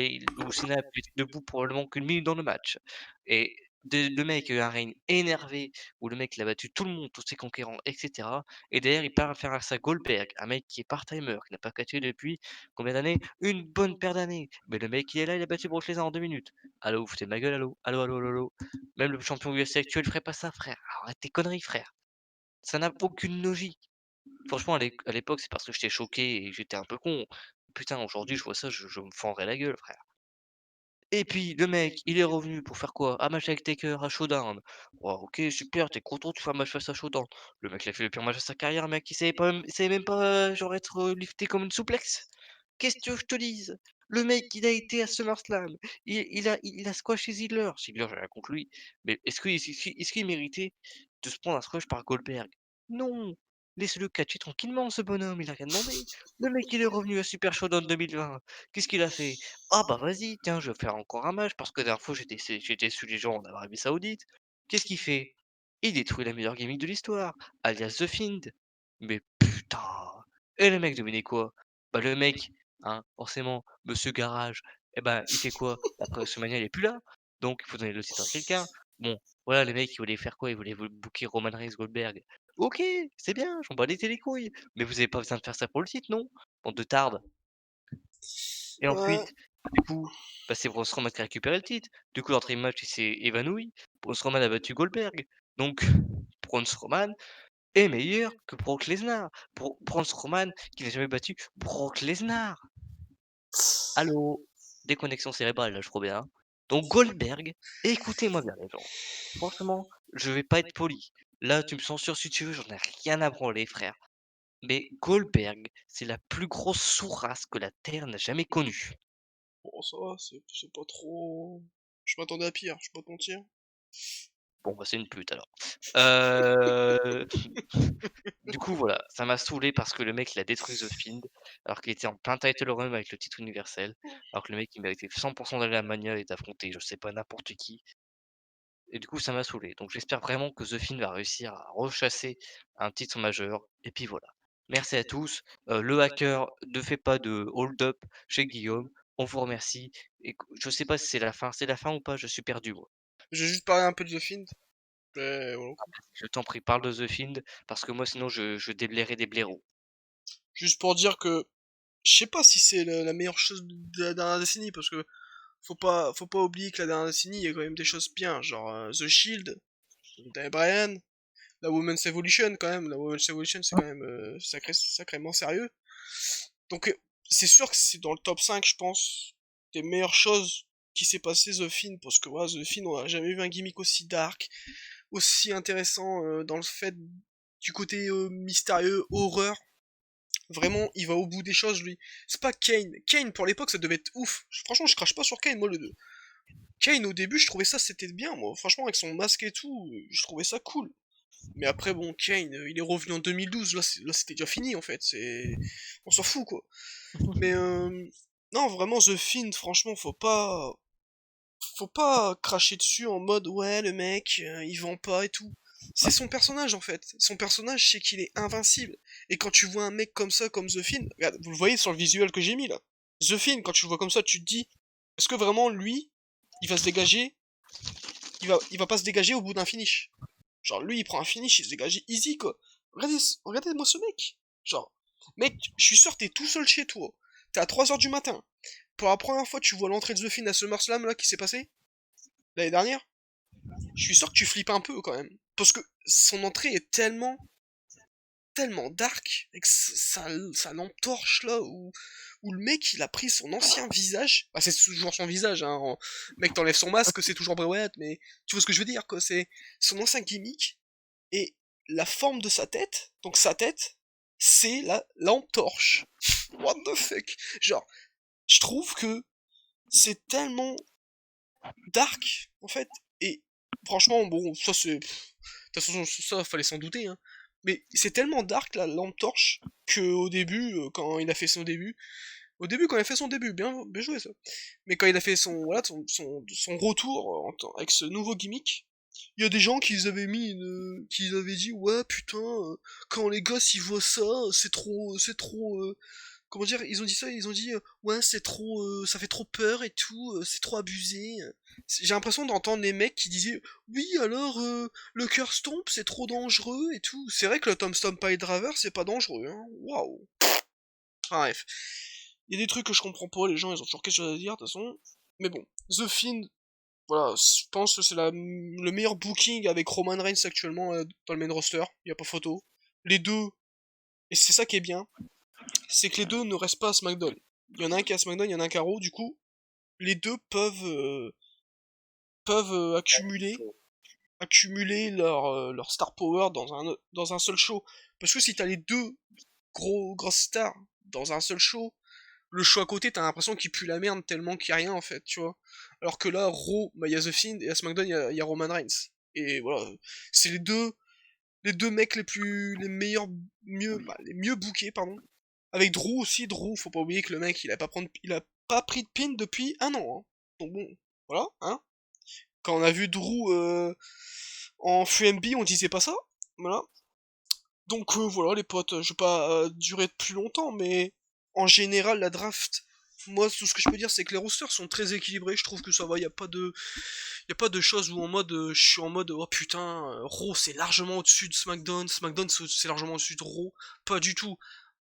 Cena a pu être debout probablement qu'une minute dans le match. Et le mec a eu un règne énervé où le mec il a battu tout le monde, tous ses conquérants, etc. Et derrière, il part faire ça à Goldberg, un mec qui est part-timer, qui n'a pas catché depuis combien d'années? Une bonne paire d'années. Mais le mec il est là, il a battu Brock Lesnar en 2 minutes. Allô, vous foutez de ma gueule, allô? Allô, allô, allô, allô? Même le champion UFC actuel ferait pas ça, frère. Arrête tes conneries, frère. Ça n'a aucune logique. Franchement, à l'époque, c'est parce que j'étais choqué et j'étais un peu con. Putain, aujourd'hui, je vois ça, je me fendrais la gueule, frère. Et puis, le mec, il est revenu pour faire quoi? Un match avec Taker à Showdown. Oh, ok, super, t'es content, tu fais un match face à Showdown. Le mec, il a fait le pire match de sa carrière, mec, il savait même pas, genre, être lifté comme une souplex. qu'est-ce que tu veux que je te dise? Le mec, il a été à SummerSlam, il a squashé Ziggler. Ziggler, j'ai rien contre lui, mais est-ce qu'il méritait de se prendre un squash par Goldberg? Non! Laissez-le catcher tranquillement ce bonhomme, il a rien demandé. Le mec, il est revenu à Super Showdown 2020. Qu'est-ce qu'il a fait? Ah bah vas-y, tiens, je vais faire encore un match parce que la dernière fois j'étais déçu les gens en Arabie Saoudite. Qu'est-ce qu'il fait? Il détruit la meilleure gimmick de l'histoire, alias The Fiend. Mais putain! Et le mec devinez quoi? Bah le mec, hein, forcément, Monsieur Garage, eh ben, il fait quoi? Après WrestleMania, il est plus là, donc il faut donner le titre à quelqu'un. Bon, voilà, les mecs, ils voulaient faire quoi? Ils voulaient booker Roman Reigns, Goldberg. OK, c'est bien, j'en bats les couilles, mais vous avez pas besoin de faire ça pour le titre, non? Bande de tardes. Et Ouais. ensuite, du coup, bah, c'est Braun Strowman qui a récupéré le titre. Du coup, l'entrée match, il s'est évanoui. Braun Strowman a battu Goldberg. Donc, Braun Strowman est meilleur que Brock Lesnar. Braun Strowman qui n'a jamais battu Brock Lesnar. Allô? Déconnexion cérébrale, là, je crois bien, hein. Donc Goldberg, écoutez-moi bien, les gens. Franchement, je vais pas être poli. Là, tu me censures si tu veux, j'en ai rien à branler, frère. Mais Goldberg, c'est la plus grosse sourasse que la Terre n'a jamais connue. Bon, ça va, c'est pas trop... Je m'attendais à pire, je peux pas te mentir. Bon, bah, c'est une pute alors. Heu, du coup, voilà, ça m'a saoulé parce que le mec, il a détruit The Fiend, alors qu'il était en plein title run avec le titre universel, alors que le mec, il méritait 100 d'aller à Mania et d'affronter, je sais pas, n'importe qui. Et du coup, ça m'a saoulé. Donc j'espère vraiment que The Fiend va réussir à rechasser un titre majeur et puis voilà. Merci à tous, le hacker, ne fait pas de hold up chez Guillaume. On vous remercie et je sais pas si c'est la fin ou pas? Je suis perdu moi. J'ai juste parlé un peu de The Fiend, mais voilà. Je t'en prie, parle de The Fiend parce que moi sinon je déblayerai des blaireaux. Juste pour dire que je sais pas si c'est la meilleure chose de la dernière décennie, parce que faut pas oublier que la dernière décennie, il y a quand même des choses bien, genre The Shield, Daniel Bryan, la Women's Evolution quand même, la Women's Evolution c'est quand même sacrément sérieux. Donc c'est sûr que c'est dans le top 5 je pense, des meilleures choses qui s'est passé The Fiend, parce que voilà, The Fiend on a jamais vu un gimmick aussi dark, aussi intéressant dans le fait du côté mystérieux, horreur. Vraiment, il va au bout des choses, lui. C'est pas Kane. Kane, pour l'époque, ça devait être ouf. Franchement, je crache pas sur Kane, moi, le 2. Kane, au début, je trouvais ça, c'était bien, moi. Franchement, avec son masque et tout, je trouvais ça cool. Mais après, bon, Kane, il est revenu en 2012. Là, c'était déjà fini, en fait. On s'en fout, quoi. Mais, non, vraiment, The Fiend, franchement, faut pas cracher dessus en mode ouais le mec il vend pas et tout. C'est son personnage en fait. Son personnage c'est qu'il est invincible. Et quand tu vois un mec comme ça, comme The Fiend, regarde, vous le voyez sur le visuel que j'ai mis là. The Fiend, quand tu le vois comme ça, tu te dis, est-ce que vraiment lui, il va se dégager, il va pas se dégager au bout d'un finish. Genre lui il prend un finish, il se dégage easy quoi. Regardez-moi ce mec. Genre, mec, je suis sûr t'es tout seul chez toi. T'es à 3 heures du matin. Pour la première fois tu vois l'entrée de The Fiend à SummerSlam là qui s'est passé l'année dernière. Je suis sûr que tu flippes un peu quand même. Parce que son entrée est tellement dark, avec sa lampe torche là, où le mec il a pris son ancien visage. Bah, c'est toujours son visage, hein. Le mec t'enlève son masque, c'est toujours Bray Wyatt, mais tu vois ce que je veux dire, quoi. C'est son ancien gimmick, et la forme de sa tête, donc sa tête, c'est la lampe torche. What the fuck? Genre, je trouve que c'est tellement dark, en fait, et franchement, bon, ça c'est. De toute façon, ça fallait s'en douter, hein. Mais c'est tellement dark la lampe torche que au début, quand il a fait son début, quand il a fait son début, bien joué ça. Mais quand il a fait son retour avec ce nouveau gimmick, il y a des gens qui avaient dit ouais putain, quand les gosses ils voient ça, c'est trop, comment dire, ils ont dit ça, ils ont dit ouais c'est trop, ça fait trop peur et tout, c'est trop abusé. J'ai l'impression d'entendre les mecs qui disaient oui alors le cœur stomp c'est trop dangereux et tout. C'est vrai que le Tom Stomp Pile Driver c'est pas dangereux, hein. Waouh. Enfin bref, il y a des trucs que je comprends pas, les gens ils ont toujours quelque chose à dire de toute façon. Mais bon, The Fiend, voilà, je pense que c'est le meilleur booking avec Roman Reigns actuellement dans le main roster. Il y a pas photo. Les deux, et c'est ça qui est bien, c'est que les deux ne restent pas à SmackDown. Il y en a un qui est à SmackDown, il y en a un qui est à Raw, du coup, les deux peuvent accumuler leur star power dans un seul show. Parce que si t'as les deux grosses stars dans un seul show, le show à côté, t'as l'impression qu'il pue la merde tellement qu'il y a rien en fait, tu vois. Alors que là, Raw, bah, y a The Fiend et à SmackDown, y a Roman Reigns. Et voilà, c'est les deux mecs les meilleurs, les mieux bookés, pardon. Avec Drew aussi, Drew, faut pas oublier que le mec, il a pas pris de pin depuis un an, hein. Donc bon, voilà, hein. Quand on a vu Drew en FUMB, on disait pas ça, voilà. Donc voilà les potes, je vais pas durer plus longtemps, mais en général la draft, moi tout ce que je peux dire c'est que les rosters sont très équilibrés, je trouve que ça va, y a pas de choses où en mode je suis en mode oh putain, Raw c'est largement au-dessus de SmackDown, SmackDown c'est largement au-dessus de Raw, pas du tout.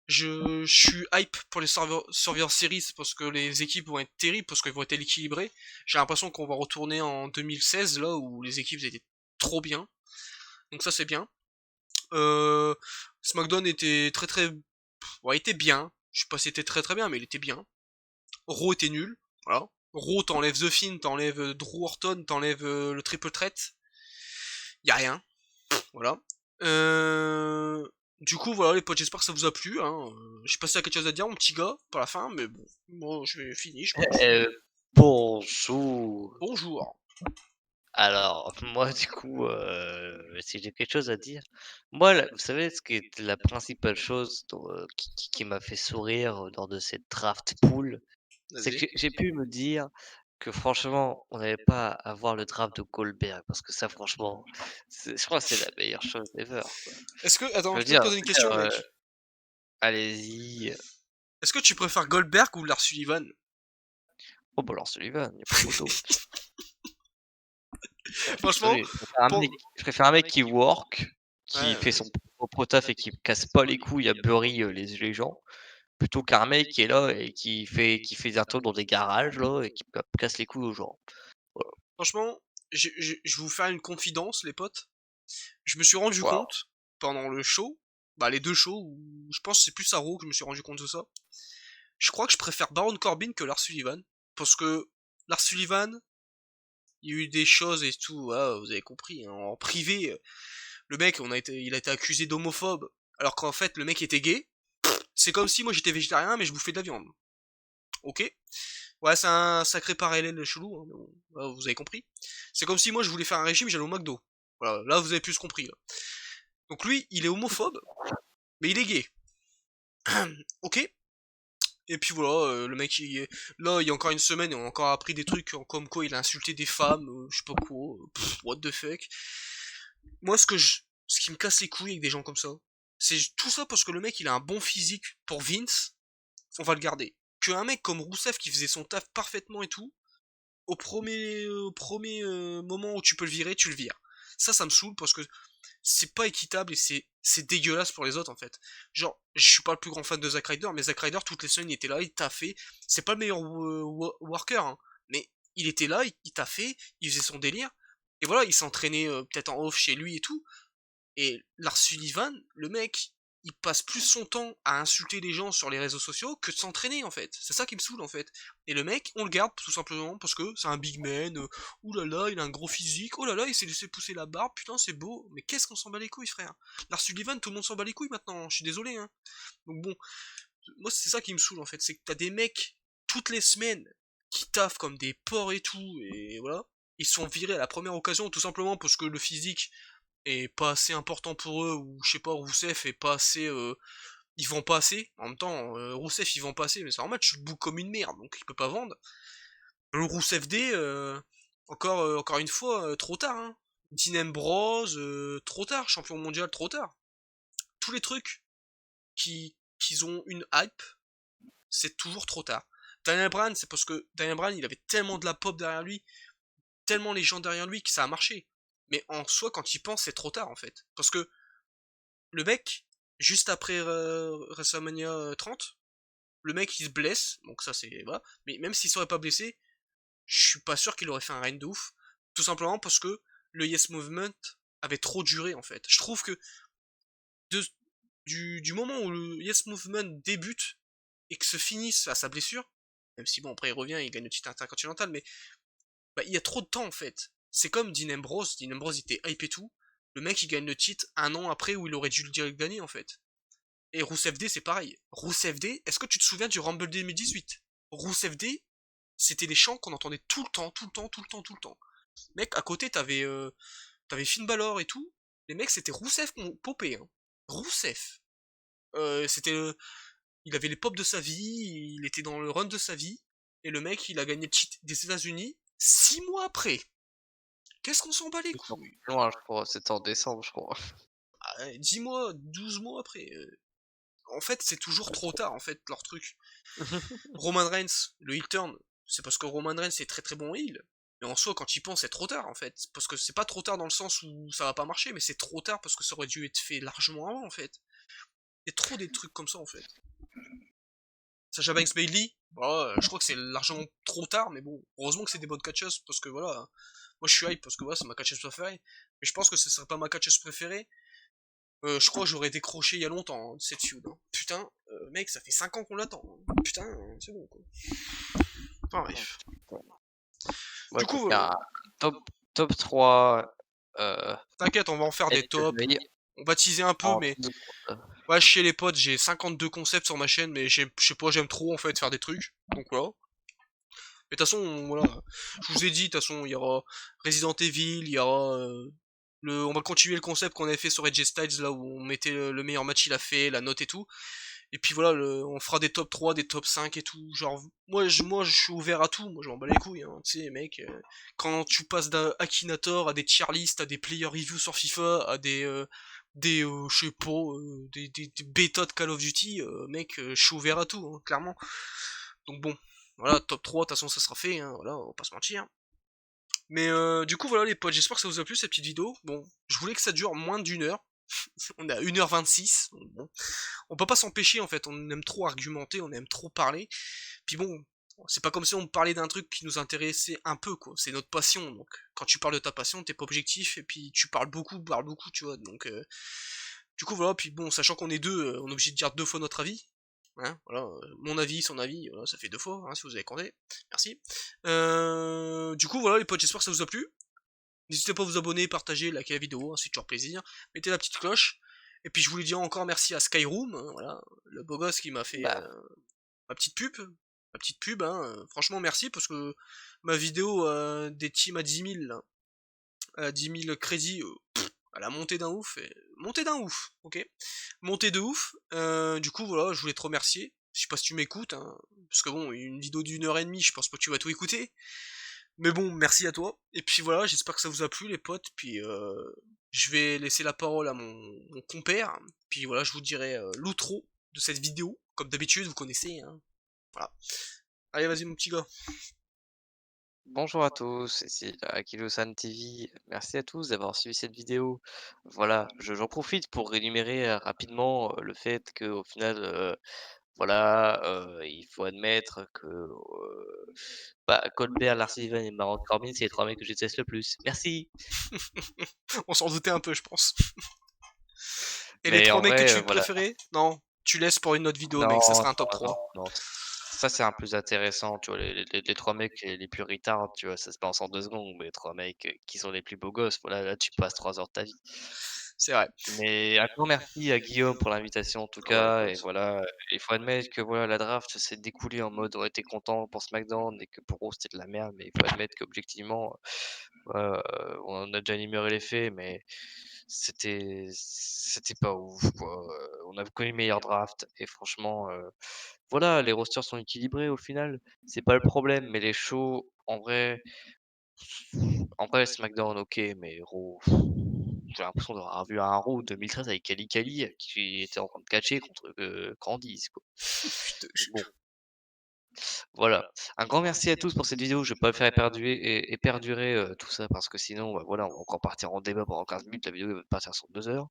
Je suis hype pour les Survivor Series parce que les équipes vont être terribles, parce qu'elles vont être équilibrées. J'ai l'impression qu'on va retourner en 2016 là où les équipes étaient trop bien. Donc ça c'est bien. Euh, SmackDown était très très... Ouais, il était bien. Je sais pas si c'était très très bien, mais il était bien. Raw était nul. Voilà. Raw, t'enlèves The Fiend, t'enlèves Drew Orton, t'enlèves le triple threat. Y a rien. Voilà. Du coup, voilà les potes, j'espère que ça vous a plu. Hein. Je sais pas si t'as quelque chose à dire, mon petit gars, pour la fin, mais bon. Bon, je vais finir, je pense. Bonjour. Bonjour. Alors, moi, du coup, si j'ai quelque chose à dire, moi, vous savez, ce qui est la principale chose qui m'a fait sourire lors de cette draft pool, c'est que Vas-y. j'ai pu me dire que franchement, on n'avait pas à voir le draft de Goldberg, parce que ça, franchement, je crois que c'est la meilleure chose ever, quoi. Est-ce que... Je Attends, veux je peux te dire, poser une question, mec. allez-y. Est-ce que tu préfères Goldberg ou Lars Sullivan? Oh, bah, Lars Sullivan, il n'y a pas photo. Franchement, Désolé, je préfère un mec qui work, qui Ouais, fait son propre taf et qui casse pas les couilles à bury les gens, plutôt qu'un mec qui est là et qui fait des trucs dans des garages là et qui casse les couilles aux gens. Voilà. franchement, je vais vous faire une confidence, les potes. Je me suis rendu Waouh. compte, pendant le show, bah les deux shows, où je pense que c'est plus à Raw que je me suis rendu compte de ça. Je crois que je préfère Baron Corbin que Lars Sullivan. Parce que Lars Sullivan, il y a eu des choses et tout, vous avez compris, hein, en privé, le mec, il a été accusé d'homophobe, alors qu'en fait, le mec était gay. C'est comme si moi j'étais végétarien, mais je bouffais de la viande. Ok. Ouais, c'est un sacré parallèle chelou, hein, mais bon, vous avez compris. C'est comme si moi je voulais faire un régime, j'allais au McDo. Voilà, là vous avez plus compris. Là. Donc lui, il est homophobe, mais il est gay. Ok. Et puis voilà, le mec, là, il y a encore une semaine, on a encore appris des trucs comme quoi il a insulté des femmes, je sais pas quoi, what the fuck. Moi, ce qui me casse les couilles avec des gens comme ça, c'est tout ça parce que le mec, il a un bon physique pour Vince, on va le garder. Qu'un mec comme Rousseff qui faisait son taf parfaitement et tout, au premier moment où tu peux le virer, tu le vires. Ça me saoule parce que c'est pas équitable et c'est dégueulasse pour les autres en fait. Genre, je suis pas le plus grand fan de Zack Ryder, mais Zack Ryder toutes les semaines il était là, il taffait. C'est pas le meilleur worker, hein, mais il était là, il taffait, il faisait son délire. Et voilà, il s'entraînait peut-être en off chez lui et tout. Et Lars Sullivan, le mec, il passe plus son temps à insulter les gens sur les réseaux sociaux que de s'entraîner en fait. C'est ça qui me saoule en fait. Et le mec, on le garde tout simplement parce que c'est un big man, oulala, il a un gros physique, oh là là, il s'est laissé pousser la barbe, putain c'est beau. Mais qu'est-ce qu'on s'en bat les couilles frère? Lars Sullivan, tout le monde s'en bat les couilles maintenant, je suis désolé hein. Donc bon, moi c'est ça qui me saoule en fait, c'est que t'as des mecs toutes les semaines qui taffent comme des porcs et tout, et voilà. Ils sont virés à la première occasion tout simplement parce que le physique est pas assez important pour eux, ou je sais pas, Rousseff est pas assez... ils vendent pas assez, en même temps, Rousseff ils vendent pas assez, mais c'est normal, tu le book comme une merde, donc il peut pas vendre. Le Rousseff D, encore une fois, trop tard, hein. Dean Ambrose, trop tard, champion mondial, trop tard. Tous les trucs qui ont une hype, c'est toujours trop tard. Daniel Bryan, c'est parce que Daniel Bryan, il avait tellement de la pop derrière lui, tellement les gens derrière lui que ça a marché. Mais en soi, quand il pense, c'est trop tard en fait. Parce que le mec, juste après WrestleMania 30, le mec il se blesse, donc ça c'est... Voilà. Mais même s'il serait pas blessé, je suis pas sûr qu'il aurait fait un règne de ouf. Tout simplement parce que le Yes Movement avait trop duré en fait. Je trouve que de, du moment où le Yes Movement débute et que se finisse à sa blessure, même si bon après il revient, il gagne le titre intercontinental, mais bah, il y a trop de temps en fait. C'est comme Dean Ambrose il était hype et tout, le mec il gagne le titre un an après où il aurait dû le dire gagner en fait. Et Rousseff D, c'est pareil. Rousseff D, est-ce que tu te souviens du Rumble 2018? Rousseff D, c'était des chants qu'on entendait tout le temps, tout le temps, tout le temps, tout le temps. Mec, à côté, t'avais Finn Balor et tout. Les mecs, c'était Rousseff qu'on popait. Hein. Rousseff. C'était... il avait les pop de sa vie, il était dans le run de sa vie. Et le mec, il a gagné le titre des États-Unis 6 mois après. Qu'est-ce qu'on s'en bat les couilles? Loin, je crois. C'était en décembre, je crois. 10 mois, 12 mois après. En fait, c'est toujours trop tard, en fait, leur truc. Roman Reigns, le heel turn, c'est parce que Roman Reigns est très très bon heel. Mais en soi, quand il pense, c'est trop tard, en fait. Parce que c'est pas trop tard dans le sens où ça va pas marcher, mais c'est trop tard parce que ça aurait dû être fait largement avant, en fait. Il y a trop des trucs comme ça, en fait. Sacha Banks Bailey, voilà, je crois que c'est largement trop tard, mais bon, heureusement que c'est des bonnes catcheuses, parce que voilà, moi je suis hype parce que voilà, c'est ma catcheuse préférée, mais je pense que ce serait pas ma catcheuse préférée. Je crois que j'aurais décroché il y a longtemps, cette feud. Hein. Putain, mec, ça fait 5 ans qu'on l'attend. Hein. Putain, c'est bon quoi. Enfin bref. Ouais, Du coup, il y a un top 3. t'inquiète, on va en faire des tops. On va teaser un peu, mais... Ouais, chez les potes, j'ai 52 concepts sur ma chaîne, mais je sais pas, j'aime trop en fait faire des trucs. Donc voilà. Mais de toute façon, voilà. Je vous ai dit, de toute façon, il y aura Resident Evil, il y aura... on va continuer le concept qu'on avait fait sur Edge Styles, là où on mettait le meilleur match il a fait, la note et tout. Et puis voilà, on fera des top 3, des top 5 et tout. Genre, moi je suis ouvert à tout, moi je m'en bats les couilles, hein. Tu sais, mec, quand tu passes d'Akinator à des tier list, à des player reviews sur FIFA, à je sais pas, des bêta de Call of Duty, mec, je suis ouvert à tout, hein, clairement. Donc bon, voilà, top 3, de toute façon ça sera fait, hein, voilà, on va pas se mentir. Mais du coup voilà les potes, j'espère que ça vous a plu cette petite vidéo. Bon, je voulais que ça dure moins d'une heure. On est à 1h26. Bon. On peut pas s'empêcher en fait, on aime trop argumenter, on aime trop parler. Puis bon, c'est pas comme si on parlait d'un truc qui nous intéressait un peu quoi, c'est notre passion. Donc quand tu parles de ta passion, t'es pas objectif et puis tu parles beaucoup, tu vois. Donc du coup voilà, puis bon, sachant qu'on est deux, on est obligé de dire 2 fois notre avis. Hein, voilà, mon avis, son avis, voilà, ça fait 2 fois, hein, si vous avez compté. Merci. Du coup voilà les potes, j'espère que ça vous a plu. N'hésitez pas à vous abonner, partager, liker la vidéo, hein, c'est toujours plaisir. Mettez la petite cloche. Et puis je voulais dire encore merci à Skyroom, hein, voilà, le beau gosse qui m'a fait ma petite pub. Ma petite pub, hein, franchement merci parce que ma vidéo des teams à 10 000, là, à 10 000 crédits, elle a monté d'un ouf. Monté d'un ouf, ok. Monté de ouf. Du coup voilà, je voulais te remercier. Je sais pas si tu m'écoutes, hein, parce que bon, une vidéo d'1h30, je pense pas que tu vas tout écouter. Mais bon, merci à toi. Et puis voilà, j'espère que ça vous a plu les potes. Puis je vais laisser la parole à mon compère. Puis voilà, je vous dirai l'outro de cette vidéo. Comme d'habitude, vous connaissez. Hein. Voilà. Allez, vas-y mon petit gars. Bonjour à tous, ici Akilosan TV. Merci à tous d'avoir suivi cette vidéo. Voilà, j'en profite pour énumérer rapidement le fait qu'au final, voilà, il faut admettre que Colbert, Lars Sullivan et Baron Corbin, c'est les 3 mecs que je déteste le plus. Merci. On s'en doutait un peu, je pense. Et les Mais 3 en mecs que vrai, tu voilà. préférais? Non, tu laisses pour une autre vidéo, mec, ça Non, sera un top 3. non. Ça, c'est un plus intéressant, tu vois. Les 3 mecs les plus retards, tu vois, ça se passe en 2 secondes. Mais les 3 mecs qui sont les plus beaux gosses, voilà, là, tu passes 3 heures de ta vie. C'est vrai. Mais un grand merci à Guillaume pour l'invitation en tout Ouais, cas. Et pote. voilà, il faut admettre que voilà, la draft s'est découlée en mode on était content pour SmackDown et que pour Raw c'était de la merde. Mais il faut admettre qu'objectivement, on a déjà énuméré les faits, mais c'était pas ouf, quoi. On a connu le meilleur draft et franchement, voilà, les rosters sont équilibrés au final, c'est pas le problème. Mais les shows, en vrai, SmackDown, OK, mais Raw, j'ai l'impression d'avoir vu un Raw 2013 avec Kali Kali qui était en train de catcher contre, Candice, quoi. Donc bon, voilà. Un grand merci à tous pour cette vidéo. Je vais pas le faire perdurer, tout ça parce que sinon, bah, voilà, on va encore partir en débat pendant 15 minutes. La vidéo elle va partir sur 2 heures.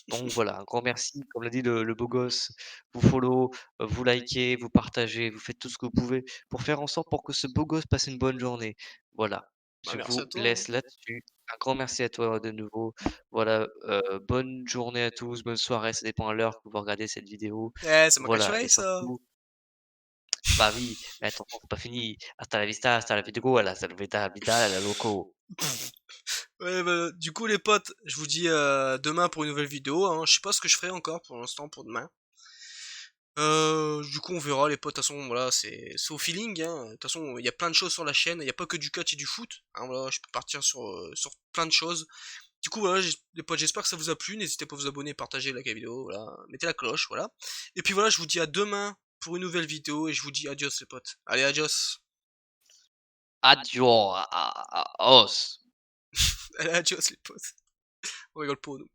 Donc voilà, un grand merci. Comme l'a dit le beau gosse, vous follow, vous likez, vous partagez, vous faites tout ce que vous pouvez pour faire en sorte pour que ce beau gosse passe une bonne journée. Voilà, Bah, je merci à vous toi. Hein. laisse là-dessus. Un grand merci à toi de nouveau. Voilà, bonne journée à tous, bonne soirée, ça dépend à l'heure que vous regardez cette vidéo. C'est ma Voilà catchphrase, et ça. surtout bah oui, mais attends, c'est pas fini. Hasta la vista, hasta la vidéo, la salveta vida, la loco. Ouais, bah, du coup, les potes, je vous dis demain pour une nouvelle vidéo. Hein. Je sais pas ce que je ferai encore pour l'instant pour demain. Du coup, on verra, les potes. De toute façon, voilà, c'est au feeling. Hein. De toute façon, il y a plein de choses sur la chaîne. Il n'y a pas que du catch et du foot. Hein, voilà, je peux partir sur plein de choses. Du coup, voilà, les potes, j'espère que ça vous a plu. N'hésitez pas à vous abonner, partager, liker la vidéo. Voilà, mettez la cloche, voilà. Et puis voilà, je vous dis à demain pour une nouvelle vidéo. Et je vous dis adios, les potes. Allez, adios. Adios. Allez, adios, les potes. On rigole pas, nous.